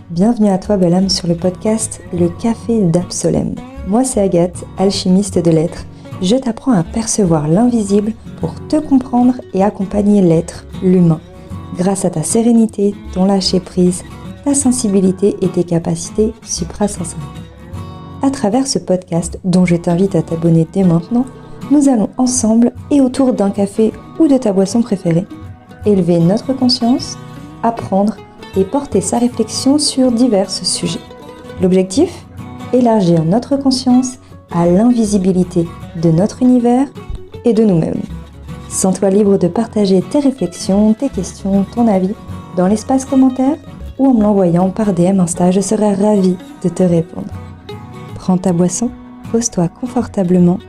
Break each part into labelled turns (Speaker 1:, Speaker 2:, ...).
Speaker 1: Bienvenue à toi, belle âme, sur le podcast Le Café d'Absolem. Moi, c'est Agathe, alchimiste de l'être. Je t'apprends à percevoir l'invisible pour te comprendre et accompagner l'être, l'humain, grâce à ta sérénité, ton lâcher-prise, ta sensibilité et tes capacités suprasensorielles. À travers ce podcast, dont je t'invite à t'abonner dès maintenant, nous allons ensemble et autour d'un café ou de ta boisson préférée, élever notre conscience, apprendre et porter sa réflexion sur divers sujets. L'objectif ? Élargir notre conscience à l'invisibilité de notre univers et de nous-mêmes. Sens-toi libre de partager tes réflexions, tes questions, ton avis dans l'espace commentaire ou en me l'envoyant par DM Insta, je serai ravie de te répondre. Prends ta boisson, pose-toi confortablement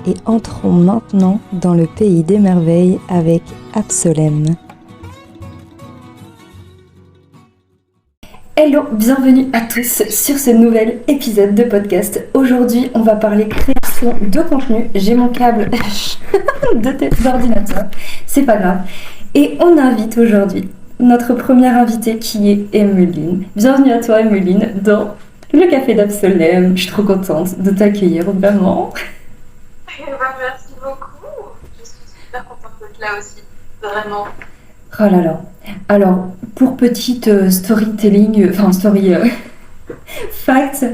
Speaker 1: et entrons maintenant dans le pays des merveilles avec Absolem. Hello, bienvenue à tous sur ce nouvel épisode de podcast. Aujourd'hui, on va parler création de contenu. J'ai mon câble d'ordinateur, c'est pas grave. Et on invite aujourd'hui notre première invitée qui est Emeline. Bienvenue à toi Emeline dans le Café d'Absolem. Je suis trop contente de t'accueillir, vraiment.
Speaker 2: Merci beaucoup. Je suis super contente d'être là aussi, vraiment.
Speaker 1: Oh là là. Alors, pour petite storytelling, fact,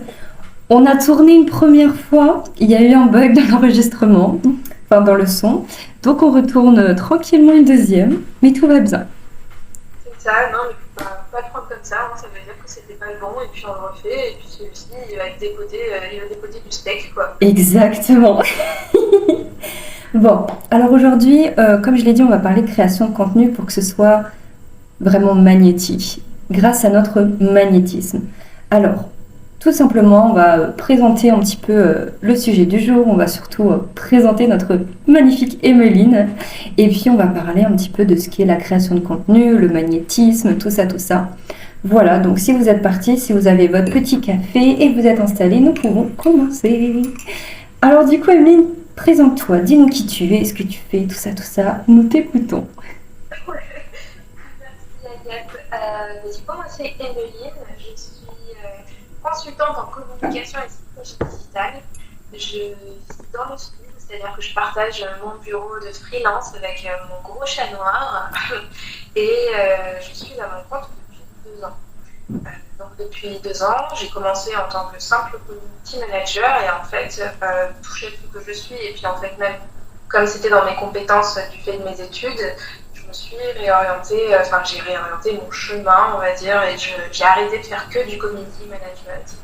Speaker 1: on a tourné une première fois, il y a eu un bug dans l'enregistrement, dans le son, donc on retourne tranquillement une deuxième, mais tout va bien.
Speaker 2: C'est ça, non, mais pas le prendre comme ça, hein, ça veut dire que c'était pas le bon, et puis on le refait, et puis celui-ci, il va décoder du steak, quoi.
Speaker 1: Exactement. Bon, alors aujourd'hui, comme je l'ai dit, on va parler de création de contenu pour que ce soit vraiment magnétique, grâce à notre magnétisme. Alors, tout simplement, on va présenter un petit peu le sujet du jour, on va surtout présenter notre magnifique Emeline, et puis on va parler un petit peu de ce qu'est la création de contenu, le magnétisme, tout ça. Voilà, donc si vous êtes partis, si vous avez votre petit café et que vous êtes installés, nous pouvons commencer. Alors du coup, Emeline, présente-toi, dis-nous qui tu es, ce que tu fais, tout ça, nous t'écoutons.
Speaker 2: Merci Agathe. Du coup, moi c'est Emeline, je suis consultante en communication et stratégie digitale. Je vis dans le sud, c'est-à-dire que je partage mon bureau de freelance avec mon gros chat noir et je suis à mon compte depuis 2 ans. Donc depuis 2 ans, j'ai commencé en tant que simple community manager et en fait, toucher tout que je suis et puis en fait même comme c'était dans mes compétences du fait de mes études, je me suis réorientée, j'ai réorienté mon chemin on va dire et j'ai arrêté de faire que du community management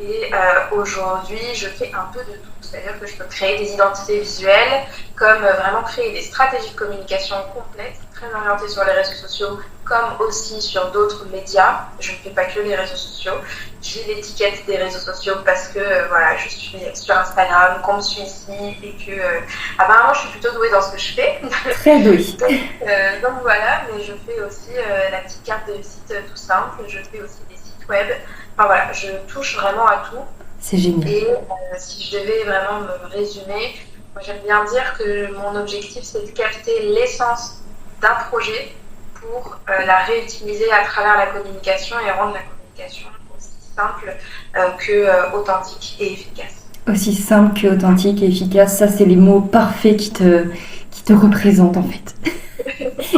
Speaker 2: et aujourd'hui je fais un peu de tout, c'est-à-dire que je peux créer des identités visuelles comme vraiment créer des stratégies de communication complètes, très orientées sur les réseaux sociaux comme aussi sur d'autres médias. Je ne fais pas que les réseaux sociaux. J'ai l'étiquette des réseaux sociaux parce que je suis sur Instagram, qu'on me suit ici et que apparemment je suis plutôt douée dans ce que je fais.
Speaker 1: Très douée.
Speaker 2: donc voilà, mais je fais aussi la petite carte de site tout simple. Je fais aussi des sites web. Enfin voilà, je touche vraiment à tout.
Speaker 1: C'est génial.
Speaker 2: Et si je devais vraiment me résumer, moi j'aime bien dire que mon objectif c'est de capter l'essence d'un projet pour la réutiliser à travers la communication et rendre la communication aussi simple que authentique et efficace.
Speaker 1: Aussi simple que authentique et efficace, ça c'est les mots parfaits qui te représentent en fait.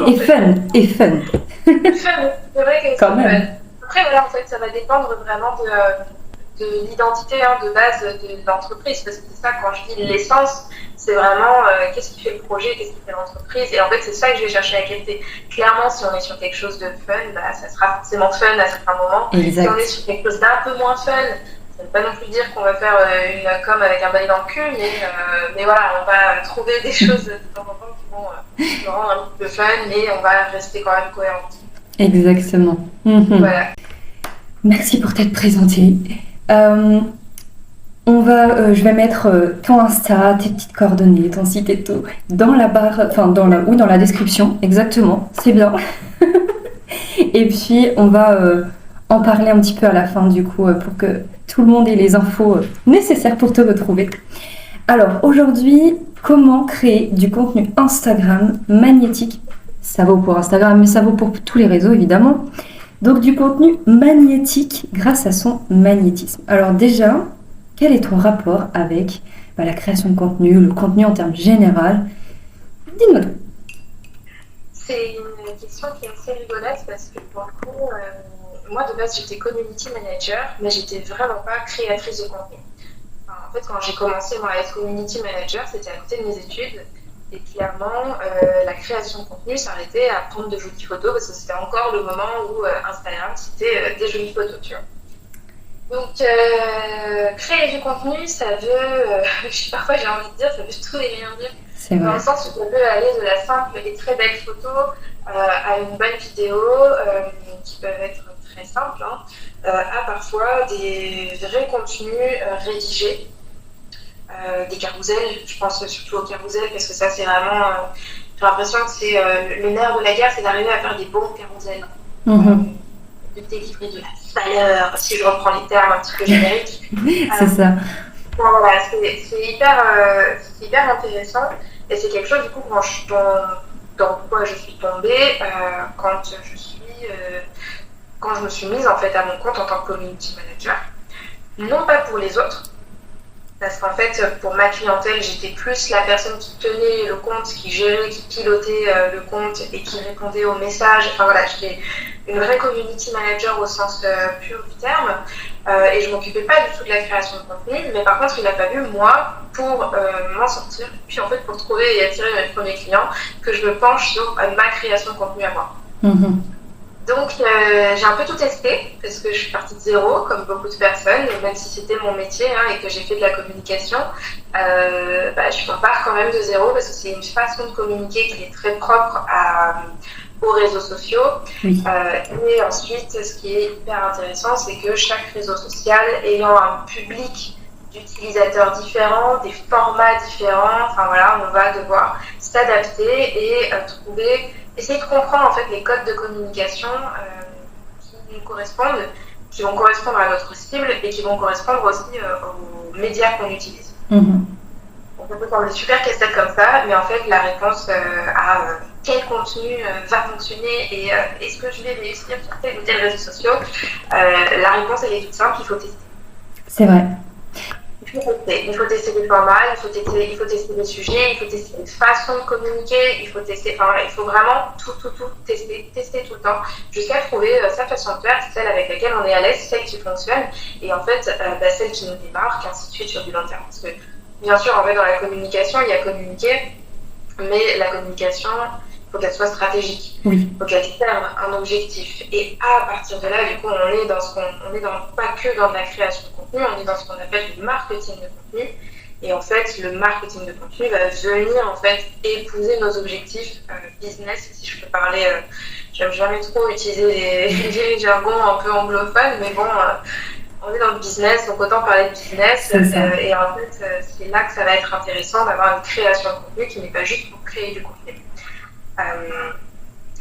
Speaker 1: Et fun.
Speaker 2: C'est vrai que
Speaker 1: quand même.
Speaker 2: Après voilà, en fait ça va dépendre vraiment de l'identité de base de l'entreprise, parce que c'est ça, quand je dis l'essence, c'est vraiment qu'est-ce qui fait le projet, qu'est-ce qui fait l'entreprise, et en fait c'est ça que je vais chercher à capter. Clairement, si on est sur quelque chose de fun, ça sera forcément fun à certains moments.
Speaker 1: Exact.
Speaker 2: Si on est sur quelque chose d'un peu moins fun, ça ne veut pas non plus dire qu'on va faire une com avec un bail dans le cul, mais voilà, on va trouver des choses de temps en temps qui vont nous rendre un petit peu fun, mais on va rester quand même cohérente.
Speaker 1: Exactement.
Speaker 2: Voilà.
Speaker 1: Merci pour t'être présentée. Je vais mettre ton Insta, tes petites coordonnées, ton site et tout dans la barre, dans la description, exactement, c'est bien. Et puis on va en parler un petit peu à la fin du coup pour que tout le monde ait les infos nécessaires pour te retrouver. Alors aujourd'hui, comment créer du contenu Instagram magnétique? Ça vaut pour Instagram, mais ça vaut pour tous les réseaux évidemment. Donc du contenu magnétique grâce à son magnétisme. Alors déjà, quel est ton rapport avec la création de contenu, le contenu en termes général? Dis-moi tout.
Speaker 2: C'est une question qui est assez rigolote parce que pour le coup, moi de base j'étais community manager, mais j'étais vraiment pas créatrice de contenu. Enfin, en fait, quand j'ai commencé moi, à être community manager, c'était à côté de mes études. Et clairement, la création de contenu s'arrêtait à prendre de jolies photos parce que c'était encore le moment où Instagram c'était des jolies photos, tu vois. Donc, créer du contenu, ça veut, parfois j'ai envie de dire, ça veut tout et rien dire.
Speaker 1: C'est vrai.
Speaker 2: Dans le sens où ça peut aller de la simple et très belle photo à une bonne vidéo qui peuvent être très simples, hein, à parfois des vrais contenus rédigés, des carousels. Je pense surtout aux carousels parce que ça, c'est vraiment. J'ai l'impression que c'est le nerf de la guerre, c'est d'arriver à faire des bons carousels. De délivrer de la valeur, si je reprends les termes un petit peu génériques.
Speaker 1: C'est ça.
Speaker 2: Voilà, c'est hyper intéressant et c'est quelque chose du coup dans quoi je suis tombée quand je me suis mise en fait à mon compte en tant que community manager. Non pas pour les autres, parce qu'en fait pour ma clientèle j'étais plus la personne qui tenait le compte, qui gérait, qui pilotait le compte et qui répondait aux messages. Enfin voilà, j'étais une vraie community manager au sens pur du terme. Et je m'occupais pas du tout de la création de contenu, mais par contre il a fallu moi pour m'en sortir, puis en fait pour trouver et attirer mes premiers clients, que je me penche sur ma création de contenu à moi. Donc j'ai un peu tout testé parce que je suis partie de zéro comme beaucoup de personnes, même si c'était mon métier et que j'ai fait de la communication, je repars quand même de zéro parce que c'est une façon de communiquer qui est très propre aux réseaux sociaux.
Speaker 1: Oui.
Speaker 2: Et ensuite, ce qui est hyper intéressant, c'est que chaque réseau social ayant un public d'utilisateurs différents, des formats différents, enfin voilà, on va devoir s'adapter et essayer de comprendre en fait les codes de communication qui nous correspondent, qui vont correspondre à notre cible et qui vont correspondre aussi aux médias qu'on utilise. On peut prendre des super casse-têtes comme ça, mais en fait la réponse à quel contenu va fonctionner et est-ce que je vais réussir sur tel ou tel réseau social, la réponse elle est toute simple, il faut tester.
Speaker 1: C'est vrai.
Speaker 2: Il faut tester des formats, il faut tester des sujets, il faut tester des façons de communiquer, il faut vraiment tout tester tout le temps, jusqu'à trouver sa façon de faire, celle avec laquelle on est à l'aise, celle qui fonctionne, et en fait celle qui nous démarque, ainsi de suite sur du long terme. Parce que bien sûr, en fait, dans la communication, il y a communiquer, mais la communication, il faut qu'elle soit stratégique.
Speaker 1: Oui.
Speaker 2: Il faut qu'elle serve un objectif. Et à partir de là, du coup, on est pas que dans la création de contenu, on est dans ce qu'on appelle le marketing de contenu. Et en fait, le marketing de contenu va venir en fait épouser nos objectifs business. Si je peux parler, j'aime jamais trop utiliser les jargons un peu anglophones, mais bon. On est dans le business, donc autant parler de business. Et en fait, c'est là que ça va être intéressant d'avoir une création de contenu qui n'est pas juste pour créer du contenu.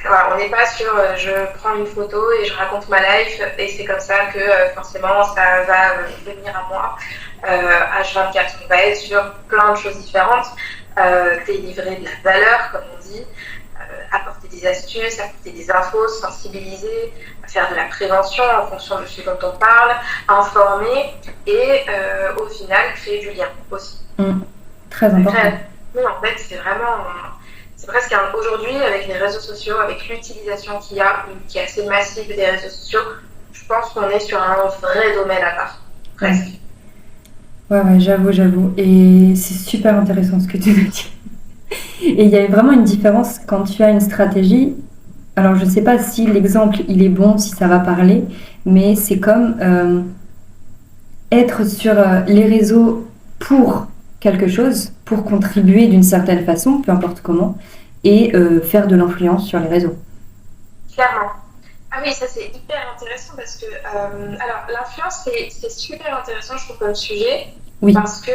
Speaker 2: Voilà, on n'est pas sur je prends une photo et je raconte ma life et c'est comme ça que forcément ça va venir à moi. H24, on va être sur plein de choses différentes, délivrer de la valeur, comme on dit. Apporter des astuces, apporter des infos, sensibiliser, faire de la prévention en fonction de ce dont on parle, informer et au final créer du lien aussi.
Speaker 1: Très important.
Speaker 2: Mais en fait, c'est presque aujourd'hui avec les réseaux sociaux, avec l'utilisation qu'il y a, qui est assez massive des réseaux sociaux, je pense qu'on est sur un vrai domaine à part. Presque.
Speaker 1: Ouais, j'avoue. Et c'est super intéressant ce que tu nous dis. Et il y a vraiment une différence quand tu as une stratégie. Alors, je ne sais pas si l'exemple, il est bon, si ça va parler, mais c'est comme être sur les réseaux pour quelque chose, pour contribuer d'une certaine façon, peu importe comment, et faire de l'influence sur les réseaux.
Speaker 2: Clairement. Ah oui, ça c'est hyper intéressant parce que alors l'influence c'est super intéressant je trouve comme sujet.
Speaker 1: Oui.
Speaker 2: Parce que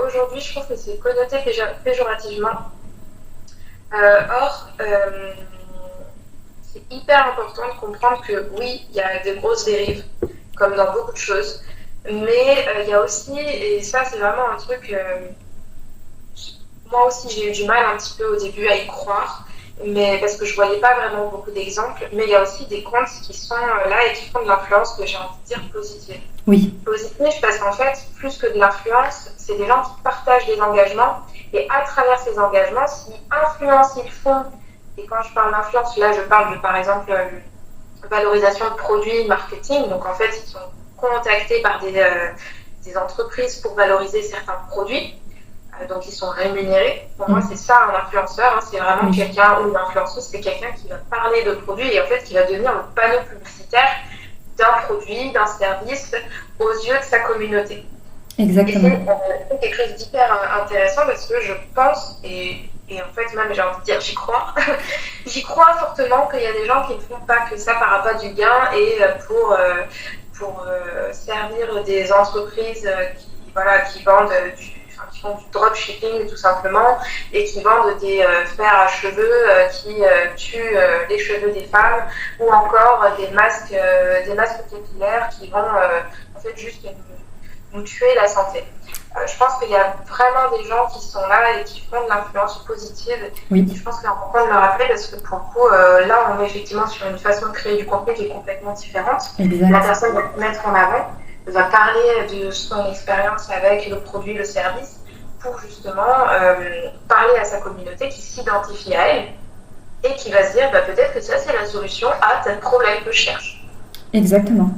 Speaker 2: aujourd'hui je trouve que c'est connoté péjorativement. Or c'est hyper important de comprendre que oui, il y a de grosses dérives comme dans beaucoup de choses, mais il y a aussi, et ça c'est vraiment un truc, moi aussi j'ai eu du mal un petit peu au début à y croire, mais parce que je voyais pas vraiment beaucoup d'exemples. Mais il y a aussi des comptes qui sont là et qui font de l'influence que j'ai envie de dire positive.
Speaker 3: Oui.
Speaker 2: Positive parce qu'en fait, plus que de l'influence, c'est des gens qui partagent des engagements et à travers ces engagements, s'ils influencent, ils font. Et quand je parle d'influence, là, je parle de, par exemple, valorisation de produits, marketing. Donc, en fait, ils sont contactés par des entreprises pour valoriser certains produits. Donc, ils sont rémunérés. Pour moi, c'est ça un influenceur. Hein. C'est vraiment quelqu'un, ou une influenceuse, c'est quelqu'un qui va parler de produits et en fait, qui va devenir le panneau publicitaire d'un produit, d'un service aux yeux de sa communauté.
Speaker 3: Exactement.
Speaker 2: Et c'est quelque chose d'hyper intéressant parce que je pense, et en fait même j'ai envie de dire j'y crois, j'y crois fortement qu'il y a des gens qui ne font pas que ça par appât du gain et pour servir des entreprises qui vendent qui font du dropshipping tout simplement et qui vendent des fers à cheveux qui tuent les cheveux des femmes ou encore des masques capillaires qui vont en fait juste nous tuer la santé. Je pense qu'il y a vraiment des gens qui sont là et qui font de l'influence positive.
Speaker 3: Oui.
Speaker 2: Et je pense qu'il est important de le rappeler parce que pour le coup, là, on est effectivement sur une façon de créer du contenu qui est complètement différente.
Speaker 3: Exact.
Speaker 2: La personne va se mettre en avant, va parler de son expérience avec le produit, le service, pour justement parler à sa communauté qui s'identifie à elle et qui va se dire peut-être que ça, c'est la solution à tel problème que je cherche.
Speaker 3: Exactement.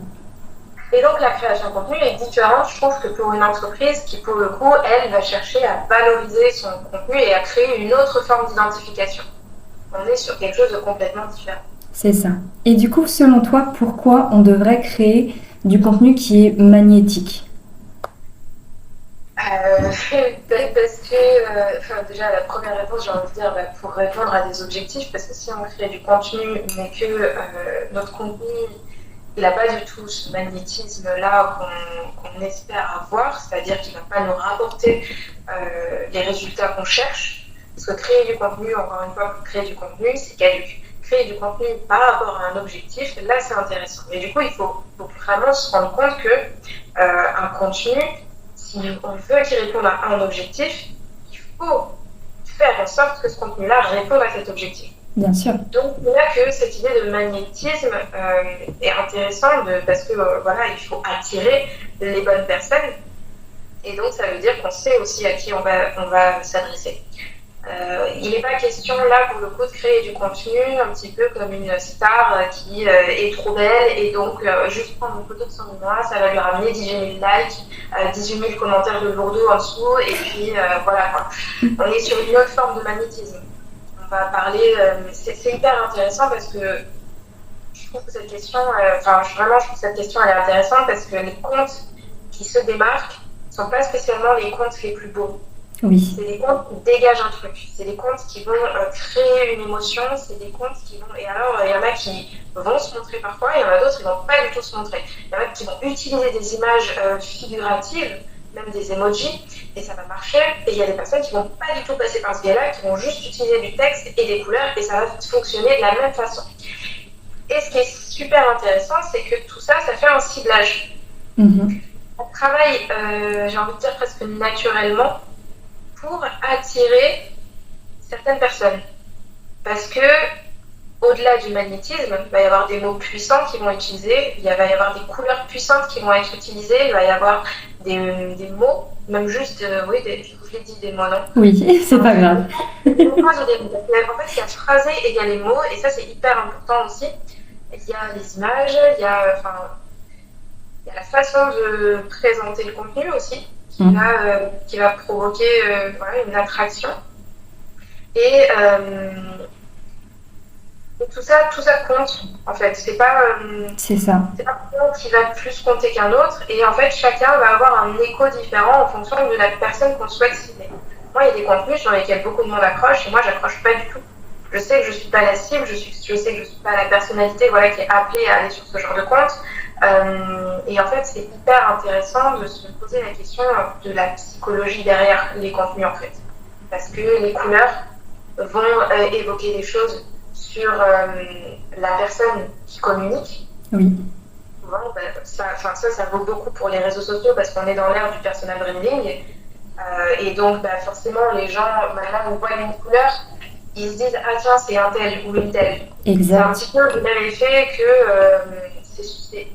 Speaker 2: Et donc la création de contenu est différente, je trouve, que pour une entreprise qui, pour le coup, elle va chercher à valoriser son contenu et à créer une autre forme d'identification. On est sur quelque chose de complètement différent.
Speaker 3: C'est ça. Et du coup, selon toi, pourquoi on devrait créer du contenu qui est magnétique ?
Speaker 2: Parce que, déjà, la première réponse, j'ai envie de dire, pour répondre à des objectifs, parce que si on crée du contenu, mais que notre contenu il n'a pas du tout ce magnétisme-là qu'on espère avoir, c'est-à-dire qu'il ne va pas nous rapporter les résultats qu'on cherche. Parce que créer du contenu, encore une fois, pour créer du contenu, c'est caduc. Créer du contenu par rapport à un objectif, là, c'est intéressant. Mais du coup, il faut vraiment se rendre compte que un contenu, si on veut qu'il réponde à un objectif, il faut faire en sorte que ce contenu-là réponde à cet objectif.
Speaker 3: Bien sûr.
Speaker 2: Donc, il y a que cette idée de magnétisme est intéressante parce que il faut attirer les bonnes personnes. Et donc, ça veut dire qu'on sait aussi à qui on va s'adresser. Il n'est pas question là, pour le coup, de créer du contenu un petit peu comme une star qui est trop belle et donc juste prendre une photo de son mémoire, ça va lui ramener 18 000 likes, 18 000 commentaires de lourdeau en dessous et puis voilà quoi. On est sur une autre forme de magnétisme. On va parler, c'est hyper intéressant parce que je trouve que cette question, je trouve que cette question elle est intéressante parce que les comptes qui se démarquent ne sont pas spécialement les comptes les plus beaux.
Speaker 3: Oui.
Speaker 2: C'est des comptes qui dégagent un truc, c'est des comptes qui vont créer une émotion, c'est des comptes qui vont... Et alors, il y en a qui vont se montrer parfois, il y en a d'autres qui ne vont pas du tout se montrer. Il y en a qui vont utiliser des images figuratives, même des emojis, et ça va marcher. Et il y a des personnes qui ne vont pas du tout passer par ce biais-là, qui vont juste utiliser du texte et des couleurs, et ça va fonctionner de la même façon. Et ce qui est super intéressant, c'est que tout ça, ça fait un ciblage.
Speaker 3: Mm-hmm.
Speaker 2: On travaille, j'ai envie de dire presque naturellement, pour attirer certaines personnes. Parce que, au-delà du magnétisme, il va y avoir des mots puissants qui vont être utilisés, il va y avoir des couleurs puissantes qui vont être utilisées, il va y avoir des mots, même juste, je vous l'ai dit, des mots, non ?
Speaker 3: Oui, c'est pas grave.
Speaker 2: En fait, il y a phrasé et il y a les mots, et ça, c'est hyper important aussi. Il y a les images, il y a la façon de présenter le contenu aussi, qui va provoquer une attraction. Et tout ça compte, en fait. C'est pas un qui va plus compter qu'un autre. Et en fait, chacun va avoir un écho différent en fonction de la personne qu'on souhaite cibler. Moi, il y a des contenus sur lesquels beaucoup de monde accroche, et moi, j'accroche pas du tout. Je sais que je suis pas la cible, je sais que je suis pas la personnalité qui est appelée à aller sur ce genre de compte. Et en fait, c'est hyper intéressant de se poser la question de la psychologie derrière les contenus, en fait. Parce que les couleurs vont évoquer des choses sur la personne qui communique.
Speaker 3: Oui.
Speaker 2: Souvent, ça vaut beaucoup pour les réseaux sociaux parce qu'on est dans l'ère du personal branding. Et donc, forcément, les gens, maintenant, on voit une couleur ils se disent ah tiens c'est un tel ou une telle.
Speaker 3: Exact.
Speaker 2: C'est un petit peu le même effet que je sais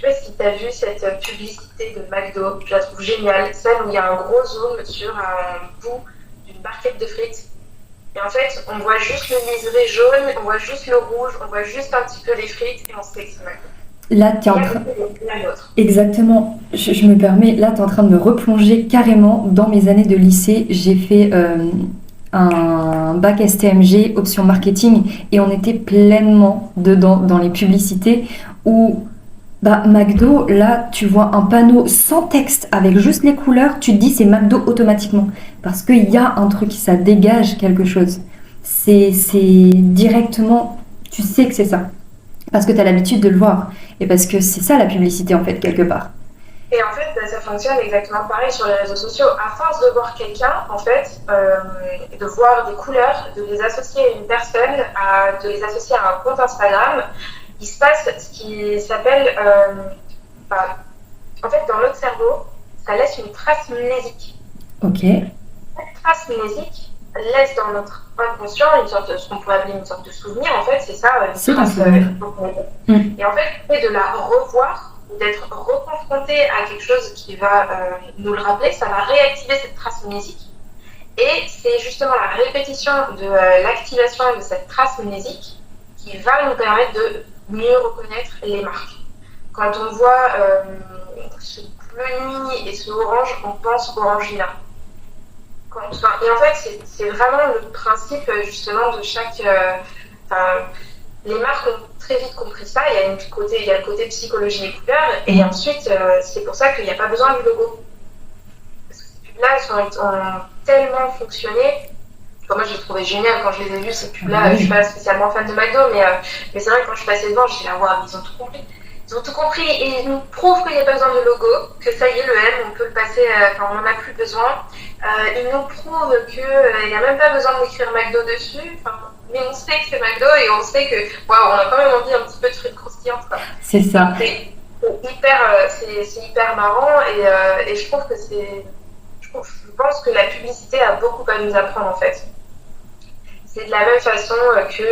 Speaker 2: pas si tu as vu cette publicité de McDo, je la trouve géniale, celle où il y a un gros zoom sur un bout d'une barquette de frites. Et en fait, on voit juste le liseré jaune, on voit juste le rouge, on voit juste un petit peu les frites et on sait que c'est McDo.
Speaker 3: Là, tu es en train... Exactement, je me permets, là, tu es en train de me replonger carrément dans mes années de lycée. J'ai fait un bac STMG, option marketing, et on était pleinement dedans, dans les publicités où, McDo, là, tu vois un panneau sans texte, avec juste les couleurs, tu te dis c'est McDo automatiquement. Parce qu'il y a un truc, ça dégage quelque chose. C'est directement, tu sais que c'est ça. Parce que tu as l'habitude de le voir. Et parce que c'est ça la publicité, en fait, quelque part.
Speaker 2: Et en fait, ça fonctionne exactement pareil sur les réseaux sociaux. À force de voir quelqu'un, en fait, de voir des couleurs, de les associer à une personne, de les associer à un compte Instagram, il se passe ce qui s'appelle... en fait, dans notre cerveau, ça laisse une trace mnésique.
Speaker 3: Ok.
Speaker 2: Cette trace mnésique laisse dans notre inconscient une sorte de, ce qu'on pourrait appeler une sorte de souvenir, en fait, c'est ça, une trace. Et en fait, le fait de la revoir, d'être reconfronté à quelque chose qui va nous le rappeler, ça va réactiver cette trace mnésique. Et c'est justement la répétition de l'activation de cette trace mnésique qui va nous permettre de mieux reconnaître les marques. Quand on voit ce bleu nuit et ce orange, on pense orangina. Et en fait, c'est vraiment le principe justement de chaque... les marques ont très vite compris ça. Il y a le côté psychologie des couleurs. Et ensuite, c'est pour ça qu'il n'y a pas besoin du logo. Parce que ces pubs-là ont tellement fonctionné. Moi, j'ai trouvé génial quand je les ai vus, ces pubs-là. Je ne suis pas spécialement fan de McDo, mais c'est vrai que quand je suis passée devant, je me suis dit, ils ont tout compris. Ils ont tout compris et ils nous prouvent qu'il n'y a pas besoin de logo, que ça y est, le M, on peut le passer, on n'en a plus besoin. Ils nous prouvent qu'il n'y a même pas besoin d'écrire McDo dessus, mais on sait que c'est McDo et on sait que, on a quand même envie un petit peu de frites croustillantes.
Speaker 3: C'est ça.
Speaker 2: C'est hyper marrant et je trouve que je pense que la publicité a beaucoup à nous apprendre en fait. C'est de la même façon que,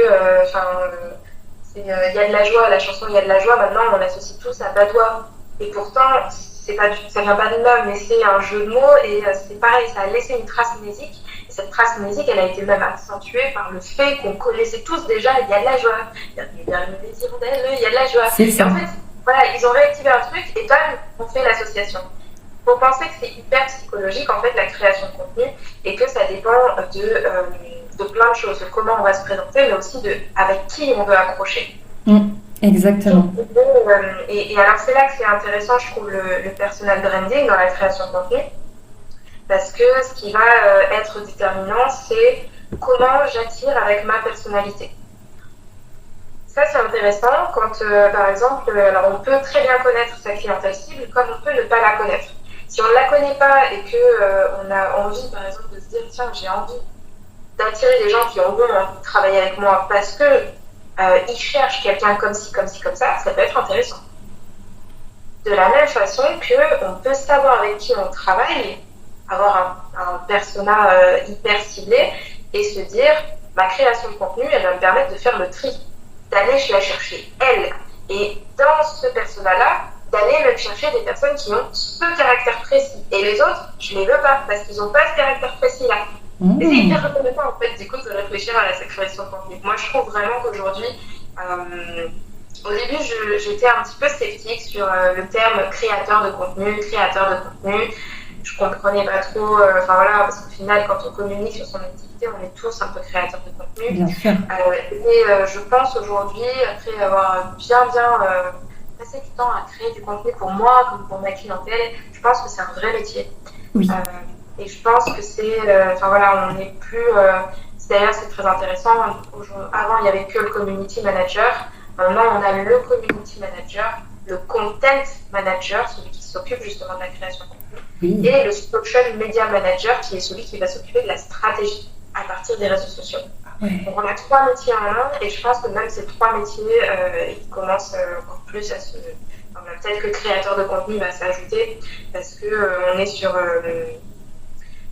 Speaker 2: il y a de la joie, la chanson Il y a de la joie, maintenant on l'associe tous à Badois. Et pourtant, ça vient pas de là, mais c'est un jeu de mots et c'est pareil, ça a laissé une trace mnésique. Et cette trace mnésique, elle a été même accentuée par le fait qu'on connaissait tous déjà Il y a de la joie. Il y a les hirondelles, il y a de la joie.
Speaker 3: C'est ça.
Speaker 2: Et en fait, ils ont réactivé un truc et bam, on fait l'association. Il faut penser que c'est hyper psychologique en fait la création de contenu et que ça dépend de plein de choses, de comment on va se présenter, mais aussi avec qui on veut accrocher.
Speaker 3: Exactement.
Speaker 2: Et alors c'est là que c'est intéressant, je trouve, le personal branding dans la création de contenu, parce que ce qui va être déterminant, c'est comment j'attire avec ma personnalité. Ça, c'est intéressant quand, par exemple, alors on peut très bien connaître sa clientèle cible, comme on peut ne pas la connaître. Si on ne la connaît pas et qu'on a envie, par exemple, de se dire, tiens, j'ai envie d'attirer des gens qui ont envie de travailler avec moi parce que ils cherchent quelqu'un comme ci, comme ça peut être intéressant. De la même façon qu'on peut savoir avec qui on travaille, avoir un persona hyper ciblé et se dire, ma création de contenu, elle va me permettre de faire le tri, d'aller la chercher, elle. Et dans ce persona-là, d'aller même chercher des personnes qui ont ce caractère précis. Et les autres, je les veux pas, parce qu'ils n'ont pas ce caractère précis-là. Et c'est hyper reconnaissant, en fait, du coup, de réfléchir à la création de contenu. Moi, je trouve vraiment qu'aujourd'hui, au début, j'étais un petit peu sceptique sur le terme créateur de contenu. Je comprenais pas trop, parce qu'au final, quand on communique sur son activité, on est tous un peu créateurs de contenu.
Speaker 3: Bien sûr.
Speaker 2: Et je pense aujourd'hui, après avoir bien passé du temps à créer du contenu pour moi, comme pour ma clientèle, je pense que c'est un vrai métier.
Speaker 3: Oui.
Speaker 2: Et je pense que c'est, on n'est plus, d'ailleurs c'est très intéressant, avant il n'y avait que le community manager, maintenant on a le community manager, le content manager, celui qui s'occupe justement de la création de contenu, et le social media manager qui est celui qui va s'occuper de la stratégie à partir des réseaux sociaux. Donc on a 3 métiers en un et je pense que même ces 3 métiers, ils commencent encore plus à se... peut-être que le créateur de contenu va s'ajouter parce qu'on est sur...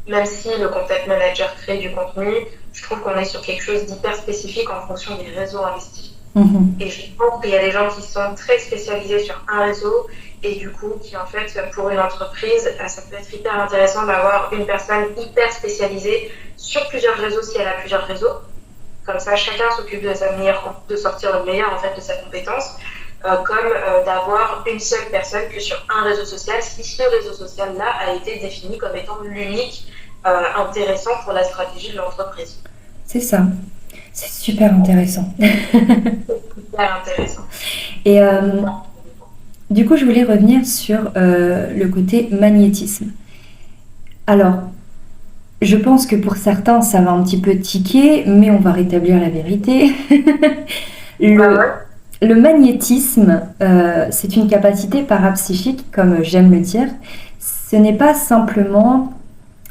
Speaker 2: même si le content manager crée du contenu, je trouve qu'on est sur quelque chose d'hyper spécifique en fonction des réseaux investis. Et je pense qu'il y a des gens qui sont très spécialisés sur un réseau et du coup qui en fait pour une entreprise ça peut être hyper intéressant d'avoir une personne hyper spécialisée sur plusieurs réseaux si elle a plusieurs réseaux. Comme ça chacun s'occupe de sortir le meilleur en fait de sa compétence, comme d'avoir une seule personne que sur un réseau social si ce réseau social là a été défini comme étant l'unique intéressant pour la stratégie de l'entreprise.
Speaker 3: C'est ça. C'est super intéressant.
Speaker 2: Super intéressant.
Speaker 3: Et du coup, je voulais revenir sur le côté magnétisme. Alors, je pense que pour certains, ça va un petit peu tiquer, mais on va rétablir la vérité. Le magnétisme, c'est une capacité parapsychique, comme j'aime le dire. Ce n'est pas simplement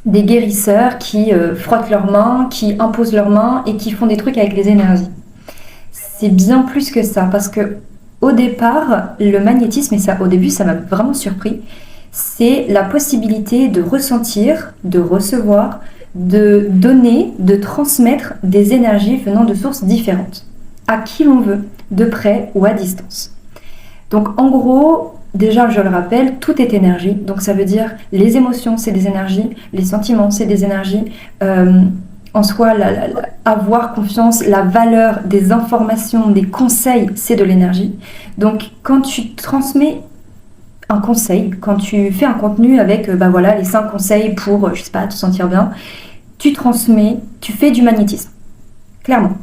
Speaker 3: des guérisseurs qui frottent leurs mains, qui imposent leurs mains et qui font des trucs avec les énergies. C'est bien plus que ça, parce que au départ, le magnétisme, et ça, au début, ça m'a vraiment surpris, c'est la possibilité de ressentir, de recevoir, de donner, de transmettre des énergies venant de sources différentes, à qui l'on veut, de près ou à distance. Donc en gros, déjà, je le rappelle, tout est énergie. Donc ça veut dire les émotions, c'est des énergies, les sentiments, c'est des énergies. En soi, avoir confiance, la valeur des informations, des conseils, c'est de l'énergie. Donc quand tu transmets un conseil, quand tu fais un contenu avec les 5 conseils pour, je sais pas, te sentir bien, tu transmets, tu fais du magnétisme. Clairement.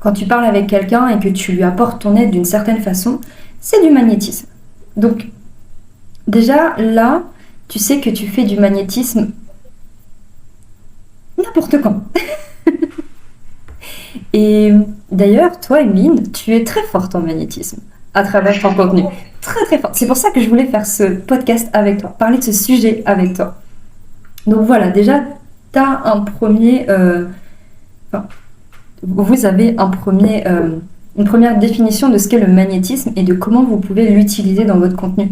Speaker 3: Quand tu parles avec quelqu'un et que tu lui apportes ton aide d'une certaine façon, c'est du magnétisme. Donc, déjà, là, tu sais que tu fais du magnétisme n'importe quand. Et d'ailleurs, toi, Emeline, tu es très forte en magnétisme à travers ton contenu. Très, très forte. C'est pour ça que je voulais faire ce podcast avec toi, parler de ce sujet avec toi. Donc voilà, déjà, tu as un premier... vous avez une première définition de ce qu'est le magnétisme et de comment vous pouvez l'utiliser dans votre contenu.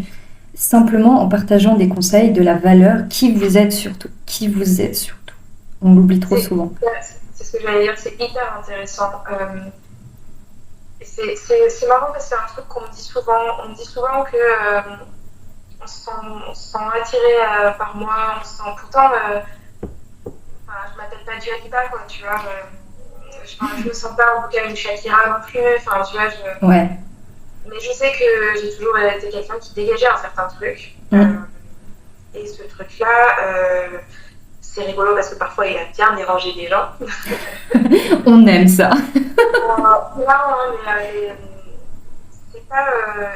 Speaker 3: Simplement en partageant des conseils, de la valeur, qui vous aide surtout. On l'oublie trop souvent.
Speaker 2: C'est ce que j'allais dire, c'est hyper intéressant. C'est marrant parce que c'est un truc qu'on me dit souvent. On me dit souvent que on se sent attiré par moi. Pourtant, je m'appelle pas Dua Lipa, quoi, tu vois. Je me sens pas en tout cas une Shakira non plus. Enfin, tu vois,
Speaker 3: Ouais.
Speaker 2: Mais je sais que j'ai toujours été quelqu'un qui dégageait un certain truc. Et ce truc-là, c'est rigolo parce que parfois il a bien dérangé des gens.
Speaker 3: On aime ça.
Speaker 2: C'est pas,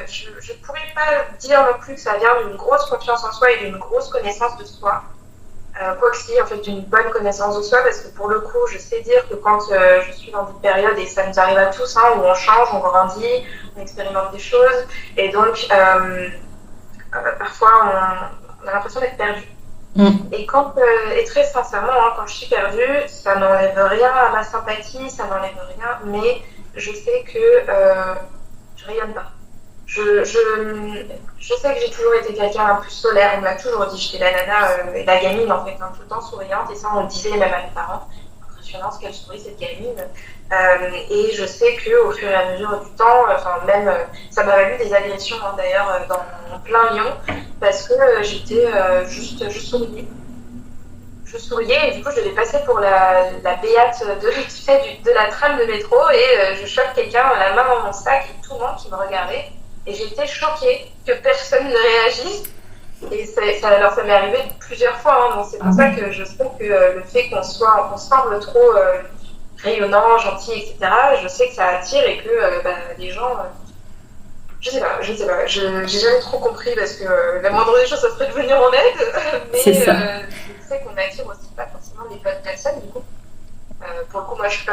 Speaker 2: je pourrais pas dire non plus que ça vient d'une grosse confiance en soi et d'une grosse connaissance de soi. Quoi que si, en fait, d'une bonne connaissance de soi, parce que pour le coup, je sais dire que quand je suis dans une période, et ça nous arrive à tous, où on change, on grandit, on expérimente des choses, et donc parfois on a l'impression d'être perdu. Et très sincèrement, quand je suis perdue, ça n'enlève rien à ma sympathie, ça n'enlève rien, mais je sais que je rayonne pas. Je sais que j'ai toujours été quelqu'un un peu solaire, on m'a toujours dit, j'étais la nana, la gamine en fait, tout le temps souriante, et ça on le disait même à mes parents, impressionnant ce qu'elle sourit cette gamine. Et je sais qu'au fur et à mesure du temps, ça m'a valu des agressions d'ailleurs dans plein Lyon, parce que j'étais juste souriais. Je souriais et du coup je devais passer pour la béate de la trame de métro et je chope quelqu'un la main dans mon sac et tout le monde qui me regardait. Et j'étais choquée que personne ne réagisse. Et ça m'est arrivé plusieurs fois. Donc c'est pour ça que je sais que le fait qu'on semble trop rayonnant, gentil, etc., je sais que ça attire et que les gens... je sais pas. J'ai jamais trop compris parce que la moindre des choses, ça serait de venir en aide. Mais je sais qu'on attire aussi pas forcément les bonnes personnes, du coup. Pour le coup, moi, je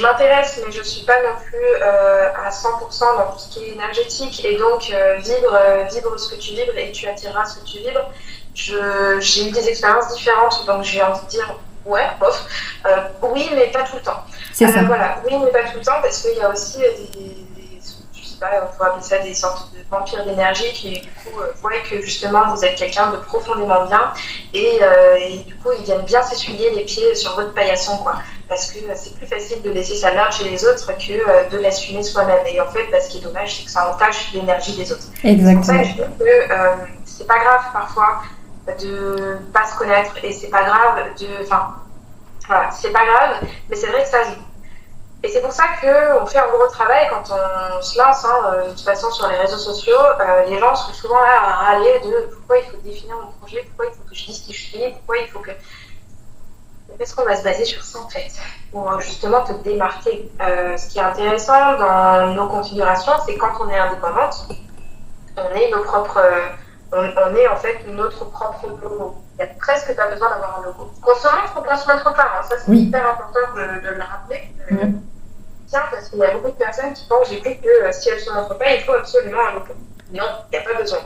Speaker 2: m'intéresse, mais je suis pas non plus à 100% dans tout ce qui est énergétique. Et donc, vibre ce que tu vibres et tu attireras ce que tu vibres. J'ai eu des expériences différentes, donc j'ai envie de dire, ouais, bof. Oui, mais pas tout le temps.
Speaker 3: C'est ça.
Speaker 2: Voilà, oui, mais pas tout le temps, parce qu'il y a aussi tu sais pas, on pourrait appeler ça des sortes de vampires d'énergie qui du coup voient que justement vous êtes quelqu'un de profondément bien et du coup ils viennent bien s'essuyer les pieds sur votre paillasson quoi. Parce que c'est plus facile de laisser sa merde chez les autres que de l'assumer soi-même. Et en fait, ce qui est dommage, c'est que ça entache l'énergie des autres.
Speaker 3: Exactement.
Speaker 2: C'est pour ça que je trouve que c'est pas grave parfois de pas se connaître et c'est pas grave voilà, c'est pas grave, mais c'est vrai que ça joue. Et c'est pour ça qu'on fait un gros travail quand on se lance, de toute façon sur les réseaux sociaux, les gens sont souvent là à râler de pourquoi il faut définir mon projet, pourquoi il faut que je dise qui je suis, pourquoi il faut que... Est-ce qu'on va se baser sur ça en fait, pour justement te démarquer. Ce qui est intéressant dans nos configurations, c'est quand on est indépendante, on est nos propres... on est en fait notre propre logo. Il n'y a presque pas besoin d'avoir un logo. Qu'on se montre ou qu'on se montre pas, ça c'est hyper important de le rappeler. Tiens, parce qu'il y a beaucoup de personnes qui pensent, j'ai cru que si elles ne se montrent pas, il faut absolument un logo. Non, il n'y a pas besoin.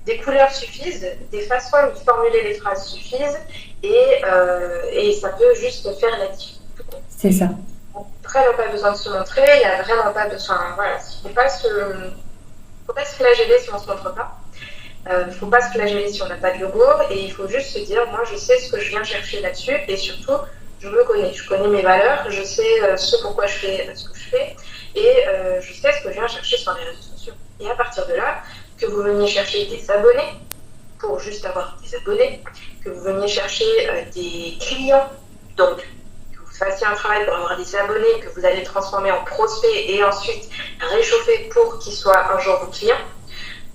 Speaker 2: Des couleurs suffisent, des façons de formuler les phrases suffisent, et ça peut juste faire la différence.
Speaker 3: C'est ça.
Speaker 2: Il n'y a vraiment pas besoin de se montrer, il n'y a vraiment pas besoin. Voilà, il ne faut pas se flageller si on ne se montre pas. Il ne faut pas se flageller si on n'a pas de logo et il faut juste se dire, moi je sais ce que je viens chercher là-dessus et surtout, je me connais. Je connais mes valeurs, je sais ce pourquoi je fais ce que je fais et je sais ce que je viens chercher sur les réseaux sociaux. Et à partir de là, que vous veniez chercher des abonnés pour juste avoir des abonnés, que vous veniez chercher des clients, donc que vous fassiez un travail pour avoir des abonnés, que vous allez transformer en prospects et ensuite réchauffer pour qu'ils soient un jour vos clients,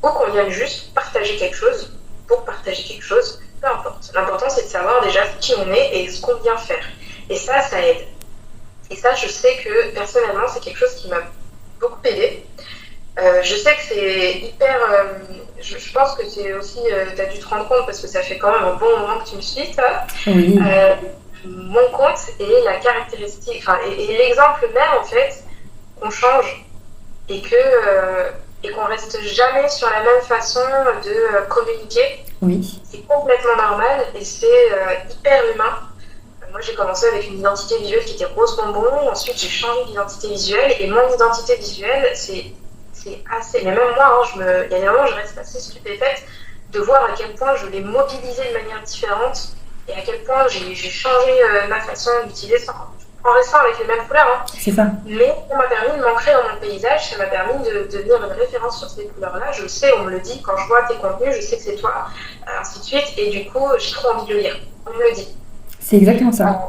Speaker 2: ou qu'on vienne juste partager quelque chose pour partager quelque chose, peu importe. L'important, c'est de savoir déjà qui on est et ce qu'on vient faire. Et ça aide. Et ça, je sais que personnellement, c'est quelque chose qui m'a beaucoup aidé. Je sais que c'est hyper... je pense que c'est aussi... tu as dû te rendre compte parce que ça fait quand même un bon moment que tu me suis, toi.
Speaker 3: Oui.
Speaker 2: Mon compte est la caractéristique... et l'exemple même, en fait, qu'on change et qu'on reste jamais sur la même façon de communiquer.
Speaker 3: Oui.
Speaker 2: C'est complètement normal et c'est hyper humain. Moi, j'ai commencé avec une identité visuelle qui était rose bonbon. Ensuite, j'ai changé d'identité visuelle et mon identité visuelle, c'est assez... Mais même moi, il y a des moments où je reste assez stupéfaite de voir à quel point je l'ai mobilisé de manière différente et à quel point j'ai changé ma façon d'utiliser en restant avec les mêmes couleurs.
Speaker 3: C'est ça.
Speaker 2: Mais ça m'a permis de m'ancrer dans mon paysage, ça m'a permis de devenir une référence sur ces couleurs-là. Je sais, on me le dit, quand je vois tes contenus, je sais que c'est toi, ainsi de suite. Et du coup, j'ai trop envie de le lire. On me le dit.
Speaker 3: C'est exactement ça.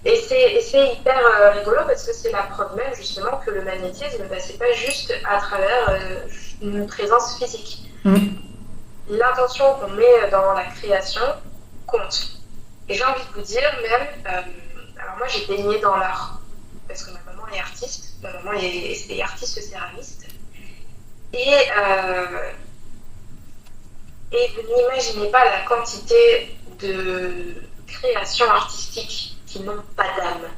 Speaker 2: Et c'est hyper rigolo parce que c'est la preuve même justement que le magnétisme, c'est pas juste à travers une présence physique. L'intention qu'on met dans la création compte. Et j'ai envie de vous dire même... alors moi j'ai baigné dans l'art parce que ma maman est artiste, ma maman est artiste céramiste et vous n'imaginez pas la quantité de créations artistiques qui n'ont pas d'âme.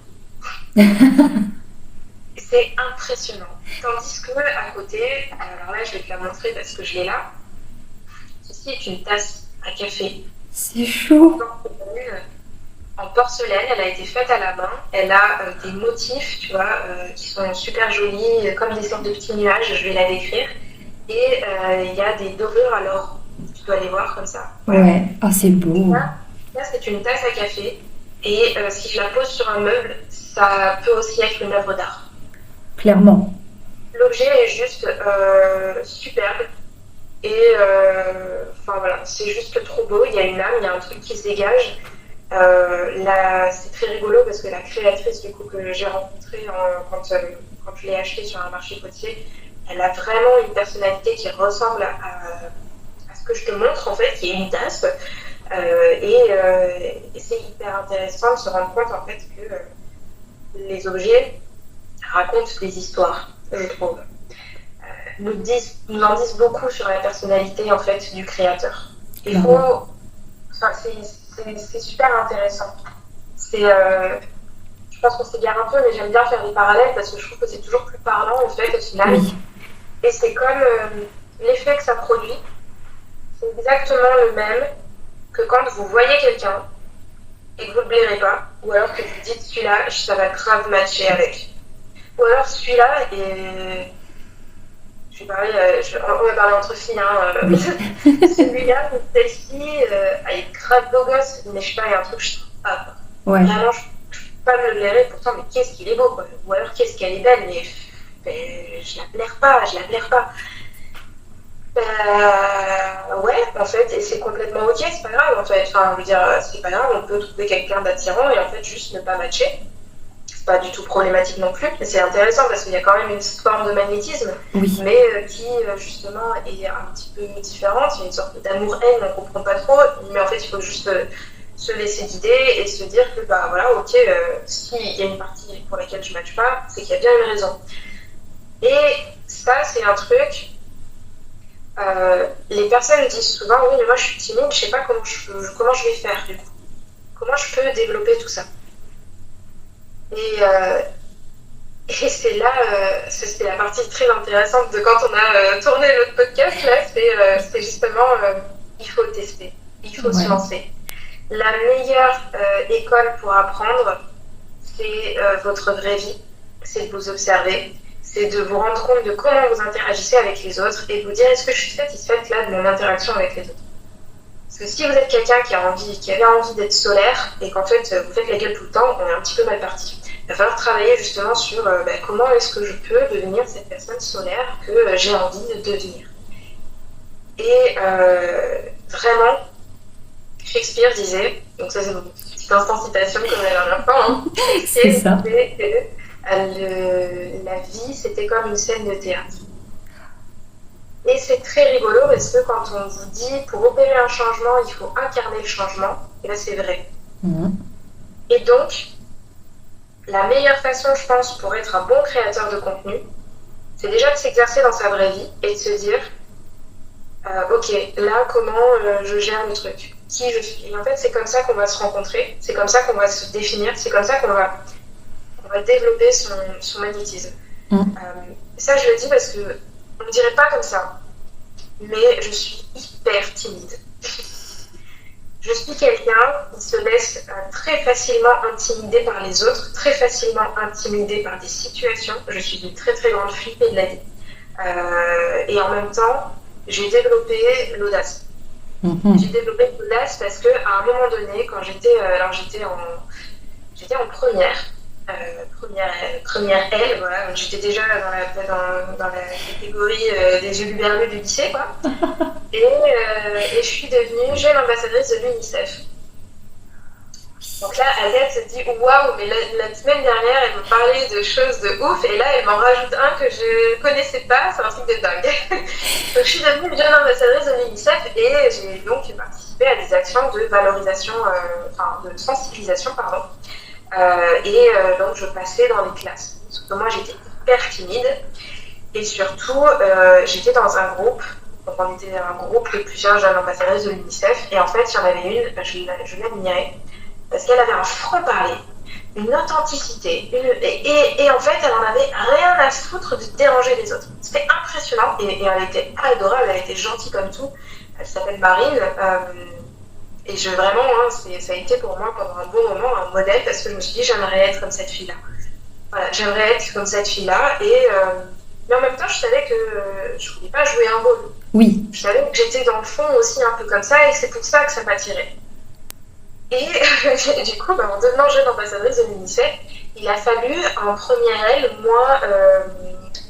Speaker 2: C'est impressionnant. Tandis que à côté, alors là je vais te la montrer parce que je l'ai là, ceci est une tasse à café.
Speaker 3: C'est chaud.
Speaker 2: En porcelaine, elle a été faite à la main. Elle a des motifs, tu vois, qui sont super jolis, comme des sortes de petits nuages. Je vais la décrire. Et il y a des dorures, alors tu dois les voir comme ça.
Speaker 3: Voilà. Ouais, oh, c'est beau.
Speaker 2: Là, c'est une tasse à café. Et si je la pose sur un meuble, ça peut aussi être une œuvre d'art.
Speaker 3: Clairement.
Speaker 2: L'objet est juste superbe. Et voilà, c'est juste trop beau. Il y a une âme, il y a un truc qui se dégage. C'est très rigolo parce que la créatrice du coup que j'ai rencontrée quand je l'ai achetée sur un marché côtier, elle a vraiment une personnalité qui ressemble à ce que je te montre en fait, qui est une tasse et c'est hyper intéressant de se rendre compte en fait que les objets racontent des histoires, je trouve. Nous en disent beaucoup sur la personnalité en fait du créateur. Il faut, c'est super intéressant. Je pense qu'on s'égare un peu, mais j'aime bien faire des parallèles parce que je trouve que c'est toujours plus parlant en fait au final.
Speaker 3: Oui.
Speaker 2: Et c'est comme l'effet que ça produit, c'est exactement le même que quand vous voyez quelqu'un et que vous ne le blairez pas, ou alors que vous dites celui-là, ça va grave matcher avec. Ou alors celui-là, je vais parler, on va parler entre filles, hein.
Speaker 3: Oui.
Speaker 2: Celui-là, celle-ci, elle est grave beau gosse, mais je sais pas, il y a un truc que je trouve pas, quoi.
Speaker 3: Ouais.
Speaker 2: Vraiment, je peux pas me le blairer, pourtant, mais qu'est-ce qu'il est beau, quoi. Ou alors, qu'est-ce qu'elle est belle, mais je la blaire pas. Ouais, en fait, et c'est complètement ok, c'est pas grave, en fait. Enfin, je veux dire, c'est pas grave, on peut trouver quelqu'un d'attirant et en fait, juste ne pas matcher. C'est pas du tout problématique non plus, mais c'est intéressant parce qu'il y a quand même une forme de magnétisme,
Speaker 3: Oui.
Speaker 2: mais qui, justement, est un petit peu différente. Il y a une sorte d'amour-haine, on comprend pas trop, mais en fait, il faut juste se laisser guider et se dire que, bah voilà, ok, s'il y a une partie pour laquelle je matche pas, c'est qu'il y a bien une raison. Et ça, c'est un truc. Les personnes me disent souvent, oui, mais moi je suis timide, je sais pas comment je vais faire du coup. Comment je peux développer tout ça. Et c'est là, c'était la partie très intéressante de quand on a tourné notre podcast, là, c'est justement, il faut tester, il faut se lancer. La meilleure école pour apprendre, c'est votre vraie vie, c'est de vous observer. C'est de vous rendre compte de comment vous interagissez avec les autres et de vous dire est-ce que je suis satisfaite là de mon interaction avec les autres. Parce que si vous êtes quelqu'un qui avait envie d'être solaire et qu'en fait vous faites la gueule tout le temps, on est un petit peu mal parti. Il va falloir travailler justement sur comment est-ce que je peux devenir cette personne solaire que j'ai envie de devenir. Et vraiment, Shakespeare disait, donc ça c'est une petite instant citation comme la dernière fois, hein,
Speaker 3: c'est ça.
Speaker 2: La vie, c'était comme une scène de théâtre. Et c'est très rigolo parce que quand on vous dit pour opérer un changement, il faut incarner le changement, et là c'est vrai. Et donc, la meilleure façon, je pense, pour être un bon créateur de contenu, c'est déjà de s'exercer dans sa vraie vie et de se dire ok, là, comment je gère le truc, qui je suis. Et en fait, c'est comme ça qu'on va se rencontrer, c'est comme ça qu'on va se définir, c'est comme ça qu'on va développer son magnétisme. Ça, je le dis parce que on ne dirait pas comme ça, mais je suis hyper timide. Je suis quelqu'un qui se laisse très facilement intimider par les autres, très facilement intimider par des situations. Je suis une très très grande flippée de la vie. Et en même temps, j'ai développé l'audace. J'ai développé l'audace parce qu'à un moment donné, quand j'étais en première L, voilà, donc j'étais déjà dans la catégorie des yeux berneux du lycée, quoi. Et je suis devenue jeune ambassadrice de l'UNICEF. Donc là, Agathe se dit waouh, mais la semaine dernière, elle me parlait de choses de ouf, et là, elle m'en rajoute un que je connaissais pas, c'est un truc de dingue. Donc je suis devenue jeune ambassadrice de l'UNICEF et j'ai donc participé à des actions de valorisation, de sensibilisation, pardon. Donc je passais dans les classes. Sauf que moi j'étais hyper timide et surtout j'étais dans un groupe, donc on était un groupe de plusieurs jeunes ambassadrices de l'UNICEF et en fait il y en avait une, je l'admirais parce qu'elle avait un franc-parler, une authenticité et en fait elle en avait rien à foutre de déranger les autres. C'était impressionnant et elle était adorable, elle était gentille comme tout. Elle s'appelle Marine. Et vraiment, ça a été pour moi pendant un bon moment un modèle parce que je me suis dit j'aimerais être comme cette fille-là. Voilà, j'aimerais être comme cette fille-là. Mais en même temps, je savais que je ne voulais pas jouer un rôle.
Speaker 3: Oui.
Speaker 2: Je savais que j'étais dans le fond aussi un peu comme ça et c'est pour ça que ça m'attirait. Et du coup, en devenant jeune ambassadrice de l'UNICEF, il a fallu en première aile, moi,